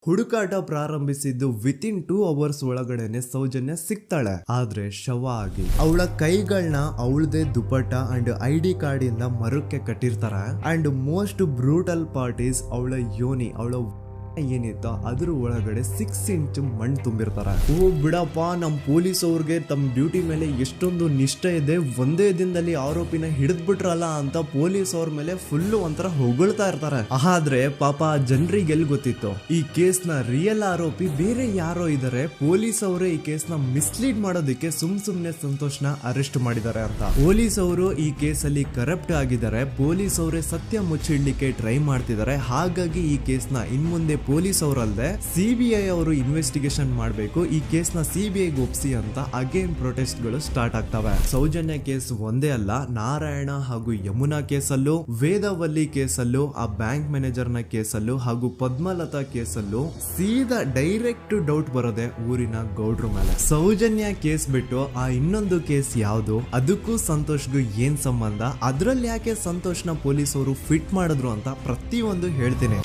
ಹುಡುಕಾಟ ಪ್ರಾರಂಭಿಸಿದ್ದು within 2 hours ಒಳಗಡೆನೆ ಸೌಜನ್ಯ ಸಿಗ್ತಾಳೆ, ಆದ್ರೆ ಶವ ಆಗಿ. ಅವಳ ಕೈಗಳನ್ನ ಅವಳದೇ ದುಪಟ್ಟ ಅಂಡ್ ID ಕಾರ್ಡ್ ಇಂದ ಮರಕ್ಕೆ ಕಟ್ಟಿರ್ತಾರೆ. And most brutal part is ಅವಳ ಯೋನಿ, ಅವಳ ಏನಿತ್ತ ಅದ್ರ ಒಳಗಡೆ 6 ಇಂಚ್ ಮಣ್ಣು ತುಂಬಿರ್ತಾರೆ. ಓ ಬಿಡಪ್ಪ, ನಮ್ ಪೊಲೀಸ್ ಅವ್ರಿಗೆ ತಮ್ಮ ಡ್ಯೂಟಿ ಮೇಲೆ ಎಷ್ಟೊಂದು ನಿಷ್ಠೆ ಇದೆ, ಒಂದೇ ದಿನದಲ್ಲಿ ಆರೋಪಿನ ಹಿಡಿದ್ಬಿಟ್ರಲ್ಲ ಅಂತ ಪೊಲೀಸ್ ಅವ್ರ ಮೇಲೆ ಫುಲ್ ಒಂಥರ ಹೊಗಳ್ತಾ ಇರ್ತಾರೆ. ಆದ್ರೆ ಪಾಪ ಜನರಿಗೆ ಎಲ್ಲಿ ಗೊತ್ತಿತ್ತು ಈ ಕೇಸ್ ನ ರಿಯಲ್ ಆರೋಪಿ ಬೇರೆ ಯಾರೋ ಇದಾರೆ, ಪೊಲೀಸ್ ಅವರೇ ಈ ಕೇಸ್ ನ ಮಿಸ್ಲೀಡ್ ಮಾಡೋದಕ್ಕೆ ಸುಮ್ನೆ ಸಂತೋಷ್ನ ಅರೆಸ್ಟ್ ಮಾಡಿದ್ದಾರೆ ಅಂತ. ಪೊಲೀಸ್ ಅವರು ಈ ಕೇಸ್ ಅಲ್ಲಿ ಕರಪ್ಟ್ ಆಗಿದ್ದಾರೆ, ಪೊಲೀಸ್ ಅವರೇ ಸತ್ಯ ಮುಚ್ಚಿಡ್ಲಿಕ್ಕೆ ಟ್ರೈ ಮಾಡ್ತಿದ್ದಾರೆ. ಹಾಗಾಗಿ ಈ ಕೇಸ್ ನ ಇನ್ಮುಂದೆ ಪೊಲೀಸ್ ಅವರಲ್ಲದೆ CBI ಅವರು ಇನ್ವೆಸ್ಟಿಗೇಷನ್ ಮಾಡಬೇಕು, ಈ ಕೇಸ್ ನ CBI ಒಪ್ಸಿ ಅಂತ ಅಗೇನ್ ಪ್ರೊಟೆಸ್ಟ್ ಗಳು ಸ್ಟಾರ್ಟ್ ಆಗ್ತವೆ. ಸೌಜನ್ಯ ಕೇಸ್ ಒಂದೇ ಅಲ್ಲ, ನಾರಾಯಣ ಹಾಗೂ ಯಮುನಾ ಕೇಸಲ್ಲೂ, ವೇದವಲ್ಲಿ ಕೇಸಲ್ಲೂ, ಆ ಬ್ಯಾಂಕ್ ಮ್ಯಾನೇಜರ್ ನ ಕೇಸಲ್ಲೂ ಹಾಗೂ ಪದ್ಮಲತಾ ಕೇಸಲ್ಲೂ ಸೀದಾ ಡೈರೆಕ್ಟ್ ಡೌಟ್ ಬರೋದೆ ಊರಿನ ಗೌಡ್ರ ಮೇಲೆ. ಸೌಜನ್ಯ ಕೇಸ್ ಬಿಟ್ಟು ಆ ಇನ್ನೊಂದು ಕೇಸ್ ಯಾವುದು, ಅದಕ್ಕೂ ಸಂತೋಷ್ಗೂ ಏನ್ ಸಂಬಂಧ, ಅದ್ರಲ್ಲಿ ಯಾಕೆ ಸಂತೋಷ್ನ ಪೊಲೀಸ್ ಅವರು ಫಿಟ್ ಮಾಡಿದ್ರು ಅಂತ ಪ್ರತಿಯೊಂದು ಹೇಳ್ತೀನಿ.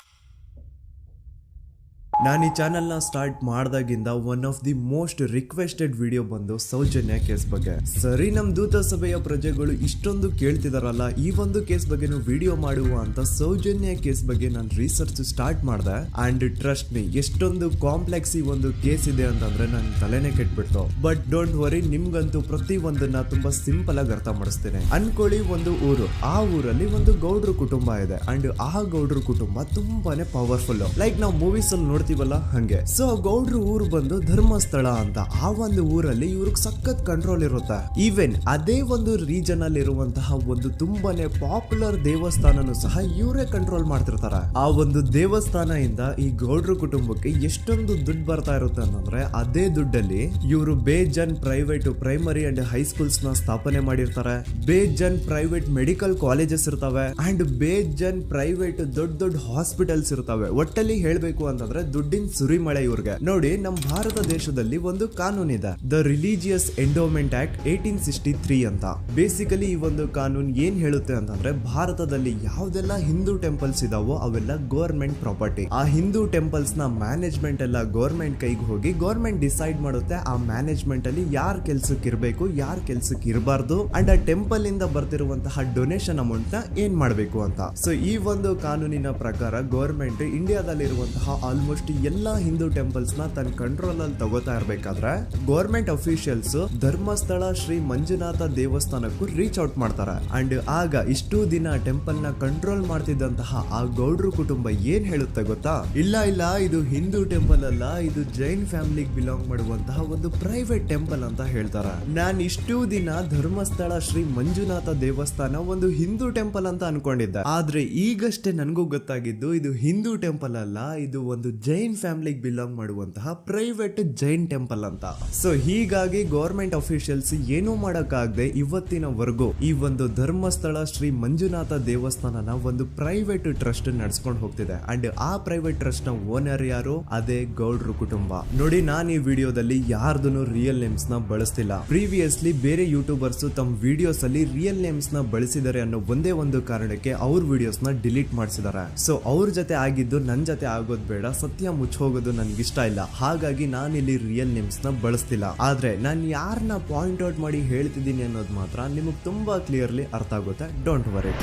ನಾನು ಈ ಚಾನೆಲ್ ನ ಸ್ಟಾರ್ಟ್ ಮಾಡಿದಾಗಿಂದ one of the most requested video ಬಂದು ಸೌಜನ್ಯ ಕೇಸ್ ಬಗ್ಗೆ. ಸರಿ, ನಮ್ ದೂತ ಸಭೆಯ ಪ್ರಜೆಗಳು ಇಷ್ಟೊಂದು ಕೇಳ್ತಿದಾರಲ್ಲ, ಈ ಒಂದು ಕೇಸ್ ಬಗ್ಗೆ ವಿಡಿಯೋ ಮಾಡುವ ಅಂತ ಸೌಜನ್ಯ ಕೇಸ್ ಬಗ್ಗೆ ನಾನು ರಿಸರ್ಚ್ ಸ್ಟಾರ್ಟ್ ಮಾಡಿದೆ. ಅಂಡ್ ಟ್ರಸ್ಟ್ ಮೀ, ಎಷ್ಟೊಂದು ಕಾಂಪ್ಲೆಕ್ಸ್ ಈ ಒಂದು ಕೇಸ್ ಇದೆ ಅಂತಂದ್ರೆ ನನ್ ತಲೆನೇ ಕೆಟ್ಬಿಡ್ತು. ಬಟ್ ಡೋಂಟ್ ವರಿ, ನಿಮ್ಗಂತೂ ಪ್ರತಿ ಒಂದನ್ನ ತುಂಬಾ ಸಿಂಪಲ್ ಆಗಿ ಅರ್ಥ ಮಾಡಿಸ್ತೇನೆ. ಅನ್ಕೊಳ್ಳಿ, ಒಂದು ಊರು, ಆ ಊರಲ್ಲಿ ಒಂದು ಗೌಡ್ರ ಕುಟುಂಬ ಇದೆ. ಅಂಡ್ ಆ ಗೌಡ್ರ ಕುಟುಂಬ ತುಂಬಾನೇ ಪವರ್ಫುಲ್, ಲೈಕ್ ನಾವು ಮೂವೀಸ್ ಅಲ್ಲಿ ನೋಡ್ತೀವಿ ಹಂಗೆ. ಸೊ ಗೌಡ್ರ ಊರು ಬಂದು ಧರ್ಮಸ್ಥಳ ಅಂತ. ಆ ಒಂದು ಊರಲ್ಲಿ ಇವ್ರಿಗೆ ಸಖತ್ ಕಂಟ್ರೋಲ್ ಇರುತ್ತೆ. ಈವನ್ ಅದೇ ಒಂದು ರೀಜನ್ ಅಲ್ಲಿ ಇರುವಂತಹ ಒಂದು ತುಂಬಾನೇ ಪಾಪ್ಯುಲರ್ ದೇವಸ್ಥಾನನು ಸಹ ಇವರೇ ಕಂಟ್ರೋಲ್ ಮಾಡ್ತಿರ್ತಾರೆ. ಆ ಒಂದು ದೇವಸ್ಥಾನ ಇಂದ ಈ ಗೌಡ್ರ ಕುಟುಂಬಕ್ಕೆ ಎಷ್ಟೊಂದು ದುಡ್ಡು ಬರ್ತಾ ಇರುತ್ತೆ ಅಂತಂದ್ರೆ, ಅದೇ ದುಡ್ಡಲ್ಲಿ ಇವರು ಬೇಜನ್ ಪ್ರೈವೇಟ್ ಪ್ರೈಮರಿ ಅಂಡ್ ಹೈಸ್ಕೂಲ್ಸ್ ನ ಸ್ಥಾಪನೆ ಮಾಡಿರ್ತಾರೆ, ಬೇಜನ್ ಪ್ರೈವೇಟ್ ಮೆಡಿಕಲ್ ಕಾಲೇಜಸ್ ಇರ್ತವೆ, ಅಂಡ್ ಬೇಜನ್ ಪ್ರೈವೇಟ್ ದೊಡ್ಡ ದೊಡ್ಡ ಹಾಸ್ಪಿಟಲ್ಸ್ ಇರ್ತವೆ. ಒಟ್ಟಲ್ಲಿ ಹೇಳ್ಬೇಕು ಅಂತಂದ್ರೆ ದುಡ್ಡಿನ ಸುರಿಮಳೆ ಇವ್ರಿಗೆ. ನೋಡಿ, ನಮ್ಮ ಭಾರತ ದೇಶದಲ್ಲಿ ಒಂದು ಕಾನೂನು ಇದೆ, ದ ರಿಲಿಜಿಯಸ್ ಎಂಡೋಮೆಂಟ್ ಆಕ್ಟ್ 1863 ಅಂತ. ಬೇಸಿಕಲಿ ಈ ಒಂದು ಕಾನೂನು ಏನ್ ಹೇಳುತ್ತೆ ಅಂತಂದ್ರೆ, ಭಾರತದಲ್ಲಿ ಯಾವ್ದೆಲ್ಲ ಹಿಂದೂ ಟೆಂಪಲ್ಸ್ ಇದಾವೋ ಅವೆಲ್ಲ ಗವರ್ಮೆಂಟ್ ಪ್ರಾಪರ್ಟಿ. ಆ ಹಿಂದೂ ಟೆಂಪಲ್ಸ್ ನ ಮ್ಯಾನೇಜ್ಮೆಂಟ್ ಎಲ್ಲ ಗವರ್ಮೆಂಟ್ ಕೈಗೆ ಹೋಗಿ ಗವರ್ಮೆಂಟ್ ಡಿಸೈಡ್ ಮಾಡುತ್ತೆ ಆ ಮ್ಯಾನೇಜ್ಮೆಂಟ್ ಅಲ್ಲಿ ಯಾರ್ ಕೆಲ್ಸಕ್ಕೆ ಇರಬೇಕು, ಯಾರ್ ಕೆಲ್ಸಕ್ಕೆ ಇರಬಾರ್ದು, ಅಂಡ್ ಆ ಟೆಂಪಲ್ ಇಂದ ಬರ್ತಿರುವಂತಹ ಡೊನೇಷನ್ ಅಮೌಂಟ್ ನ ಏನ್ ಮಾಡ್ಬೇಕು ಅಂತ. ಸೊ ಈ ಒಂದು ಕಾನೂನಿನ ಪ್ರಕಾರ ಗವರ್ಮೆಂಟ್ ಇಂಡಿಯಾದಲ್ಲಿ ಇರುವಂತಹ ಆಲ್ಮೋಸ್ಟ್ ಎಲ್ಲಾ ಹಿಂದೂ ಟೆಂಪಲ್ಸ್ ನ ತನ್ನ ಕಂಟ್ರೋಲ್ ಅಲ್ಲಿ ತಗೋತಾ ಇರ್ಬೇಕಾದ್ರೆ ಗವರ್ಮೆಂಟ್ ಅಫಿಷಿಯಲ್ಸ್ ಧರ್ಮಸ್ಥಳ ಶ್ರೀ ಮಂಜುನಾಥ ದೇವಸ್ಥಾನಕ್ಕೂ ರೀಚ್ ಔಟ್ ಮಾಡ್ತಾರೆ. ಅಂಡ್ ಆಗ ಇಷ್ಟು ದಿನ ಟೆಂಪಲ್ ನ ಕಂಟ್ರೋಲ್ ಮಾಡ್ತಿದ್ದಂತಹ ಆ ಗೌಡ್ರ ಕುಟುಂಬ ಏನ್ ಹೇಳುತ್ತೆ ಗೊತ್ತಾ, ಇಲ್ಲ ಇಲ್ಲ, ಇದು ಹಿಂದೂ ಟೆಂಪಲ್ ಅಲ್ಲ, ಇದು ಜೈನ್ ಫ್ಯಾಮಿಲಿಗೆ ಬಿಲಾಂಗ್ ಮಾಡುವಂತಹ ಒಂದು ಪ್ರೈವೇಟ್ ಟೆಂಪಲ್ ಅಂತ ಹೇಳ್ತಾರೆ. ನಾನ್ ಇಷ್ಟು ದಿನ ಧರ್ಮಸ್ಥಳ ಶ್ರೀ ಮಂಜುನಾಥ ದೇವಸ್ಥಾನ ಒಂದು ಹಿಂದೂ ಟೆಂಪಲ್ ಅಂತ ಅನ್ಕೊಂಡಿದ್ದೆ, ಆದ್ರೆ ಈಗಷ್ಟೇ ನನಗೂ ಗೊತ್ತಾಗಿದ್ದು ಇದು ಹಿಂದೂ ಟೆಂಪಲ್ ಅಲ್ಲ, ಇದು ಒಂದು ಜೈನ್ ಫ್ಯಾಮಿಲಿಗೆ ಬಿಲಾಂಗ್ ಮಾಡುವಂತಹ ಪ್ರೈವೇಟ್ ಜೈನ್ ಟೆಂಪಲ್ ಅಂತ. ಸೊ ಹೀಗಾಗಿ ಗವರ್ಮೆಂಟ್ ಅಫಿಷಿಯಲ್ಸ್ ಏನೂ ಮಾಡಕ್ಕಾಗದೆ ಇವತ್ತಿನವರೆಗೂ ಈ ಒಂದು ಧರ್ಮಸ್ಥಳ ಶ್ರೀ ಮಂಜುನಾಥ ದೇವಸ್ಥಾನನ ಒಂದು ಪ್ರೈವೇಟ್ ಟ್ರಸ್ಟ್ ನಡೆಸ್ಕೊಂಡು ಹೋಗ್ತಿದೆ. ಅಂಡ್ ಆ ಪ್ರೈವೇಟ್ ಟ್ರಸ್ಟ್ ನ ಓನರ್ ಯಾರು, ಅದೇ ಗೌಡ್ರ ಕುಟುಂಬ. ನೋಡಿ, ನಾನು ಈ ವಿಡಿಯೋದಲ್ಲಿ ಯಾರ್ದು ರಿಯಲ್ ನೇಮ್ಸ್ ನ ಬಳಸ್ತಿಲ್ಲ. ಪ್ರೀವಿಯಸ್ಲಿ ಬೇರೆ ಯೂಟ್ಯೂಬರ್ಸ್ ತಮ್ಮ ವಿಡಿಯೋಸ್ ಅಲ್ಲಿ ರಿಯಲ್ ನೇಮ್ಸ್ ನ ಬಳಸಿದ್ದಾರೆ ಅನ್ನೋ ಒಂದೇ ಒಂದು ಕಾರಣಕ್ಕೆ ಅವ್ರ ವಿಡಿಯೋಸ್ ನ ಡಿಲೀಟ್ ಮಾಡಿಸಿದ್ದಾರೆ. ಸೊ ಅವ್ರ ಜೊತೆ ಆಗಿದ್ದು ನನ್ ಜೊತೆ ಆಗೋದ್ ಬೇಡ, ಸತ್ಯ ಮುಚ್ಚೋಗೋದು ನನ್ಗಿಷ್ಟ ಇಲ್ಲ. ಹಾಗಾಗಿ ನಾನು ಇಲ್ಲಿ ರಿಯಲ್ ನೇಮ್ಸ್ ನ ಬಳಸ್ತಿಲ್ಲ. ಆದ್ರೆ ನಾನು ಯಾರನ್ನ ಪಾಯಿಂಟ್ ಔಟ್ ಮಾಡಿ ಹೇಳ್ತಿದ್ದೀನಿ ಅನ್ನೋದು ಮಾತ್ರ ನಿಮಗೆ ತುಂಬಾ ಕ್ಲಿಯರ್ಲಿ ಅರ್ಥ ಆಗುತ್ತೆ. Don't worry.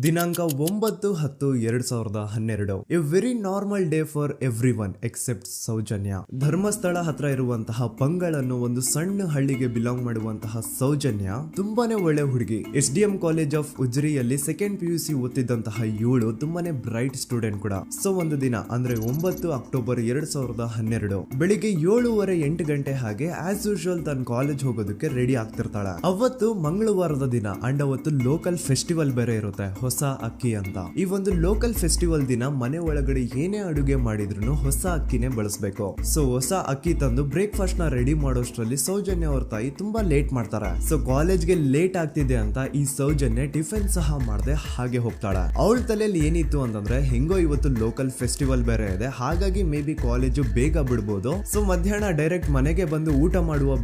ದಿನಾಂಕ 9/10/2012. A very normal day for everyone except Soujanya. Dharmasthala ಹತ್ರ ಇರುವಂತಹ ಪಂಗಳ್ ಅನ್ನೋ ಒಂದು ಸಣ್ಣ ಹಳ್ಳಿಗೆ ಬಿಲಾಂಗ್ ಮಾಡುವಂತಹ ಸೌಜನ್ಯ ತುಂಬಾನೇ ಒಳ್ಳೆ ಹುಡುಗಿ. SDM ಕಾಲೇಜ್ ಆಫ್ ಉಜ್ರಿಯಲ್ಲಿ 2nd PUC ಓದ್ತಿದ್ದಂತಹ ಇವಳು ತುಂಬಾನೇ ಬ್ರೈಟ್ ಸ್ಟೂಡೆಂಟ್ ಕೂಡ. ಸೊ ಒಂದು ದಿನ ಅಂದ್ರೆ 9 ಅಕ್ಟೋಬರ್ 2012 ಬೆಳಿಗ್ಗೆ 7:30-8 ಗಂಟೆ ಹಾಗೆ ಆಸ್ ಯೂಶುವಲ್ ತನ್ನ ಕಾಲೇಜ್ ಹೋಗೋದಕ್ಕೆ ರೆಡಿ ಆಗ್ತಿರ್ತಾಳೆ. ಅವತ್ತು ಮಂಗಳವಾರದ ದಿನ ಅಂಡ್ ಅವತ್ತು ಲೋಕಲ್ ಫೆಸ್ಟಿವಲ್ ಬೇರೆ ಇರುತ್ತೆ, ಹೊಸ ಅಕ್ಕಿ ಅಂತ. ಈ ಒಂದು ಲೋಕಲ್ ಫೆಸ್ಟಿವಲ್ ದಿನ ಮನೆ ಒಳಗಡೆ ಏನೇ ಅಡುಗೆ ಮಾಡಿದ್ರು ಹೊಸ ಅಕ್ಕಿನೇ ಬಳಸಬೇಕು. ಸೊ ಹೊಸ ಅಕ್ಕಿ ತಂದು ಬ್ರೇಕ್ಫಾಸ್ಟ್ ನ ರೆಡಿ ಮಾಡೋಷ್ಟ್ರಲ್ಲಿ ಸೌಜನ್ಯ ಅವ್ರ ತಾಯಿ ತುಂಬಾ ಲೇಟ್ ಮಾಡ್ತಾರೆ. ಸೊ ಕಾಲೇಜ್ಗೆ ಲೇಟ್ ಆಗ್ತಿದೆ ಅಂತ ಈ ಸೌಜನ್ಯ ಟಿಫಿನ್ ಸಹ ಮಾಡದೆ ಹಾಗೆ ಹೋಗ್ತಾಳೆ. ಅವಳ ತಲೆಯಲ್ಲಿ ಏನಿತ್ತು ಅಂತಂದ್ರೆ, ಹೆಂಗೋ ಇವತ್ತು ಲೋಕಲ್ ಫೆಸ್ಟಿವಲ್ ಬೇರೆ ಇದೆ, ಹಾಗಾಗಿ ಮೇ ಬಿ ಕಾಲೇಜು ಬೇಗ ಬಿಡ್ಬೋದು, ಸೊ ಮಧ್ಯಾಹ್ನ ಡೈರೆಕ್ಟ್ ಮನೆಗೆ ಬಂದು ಊಟ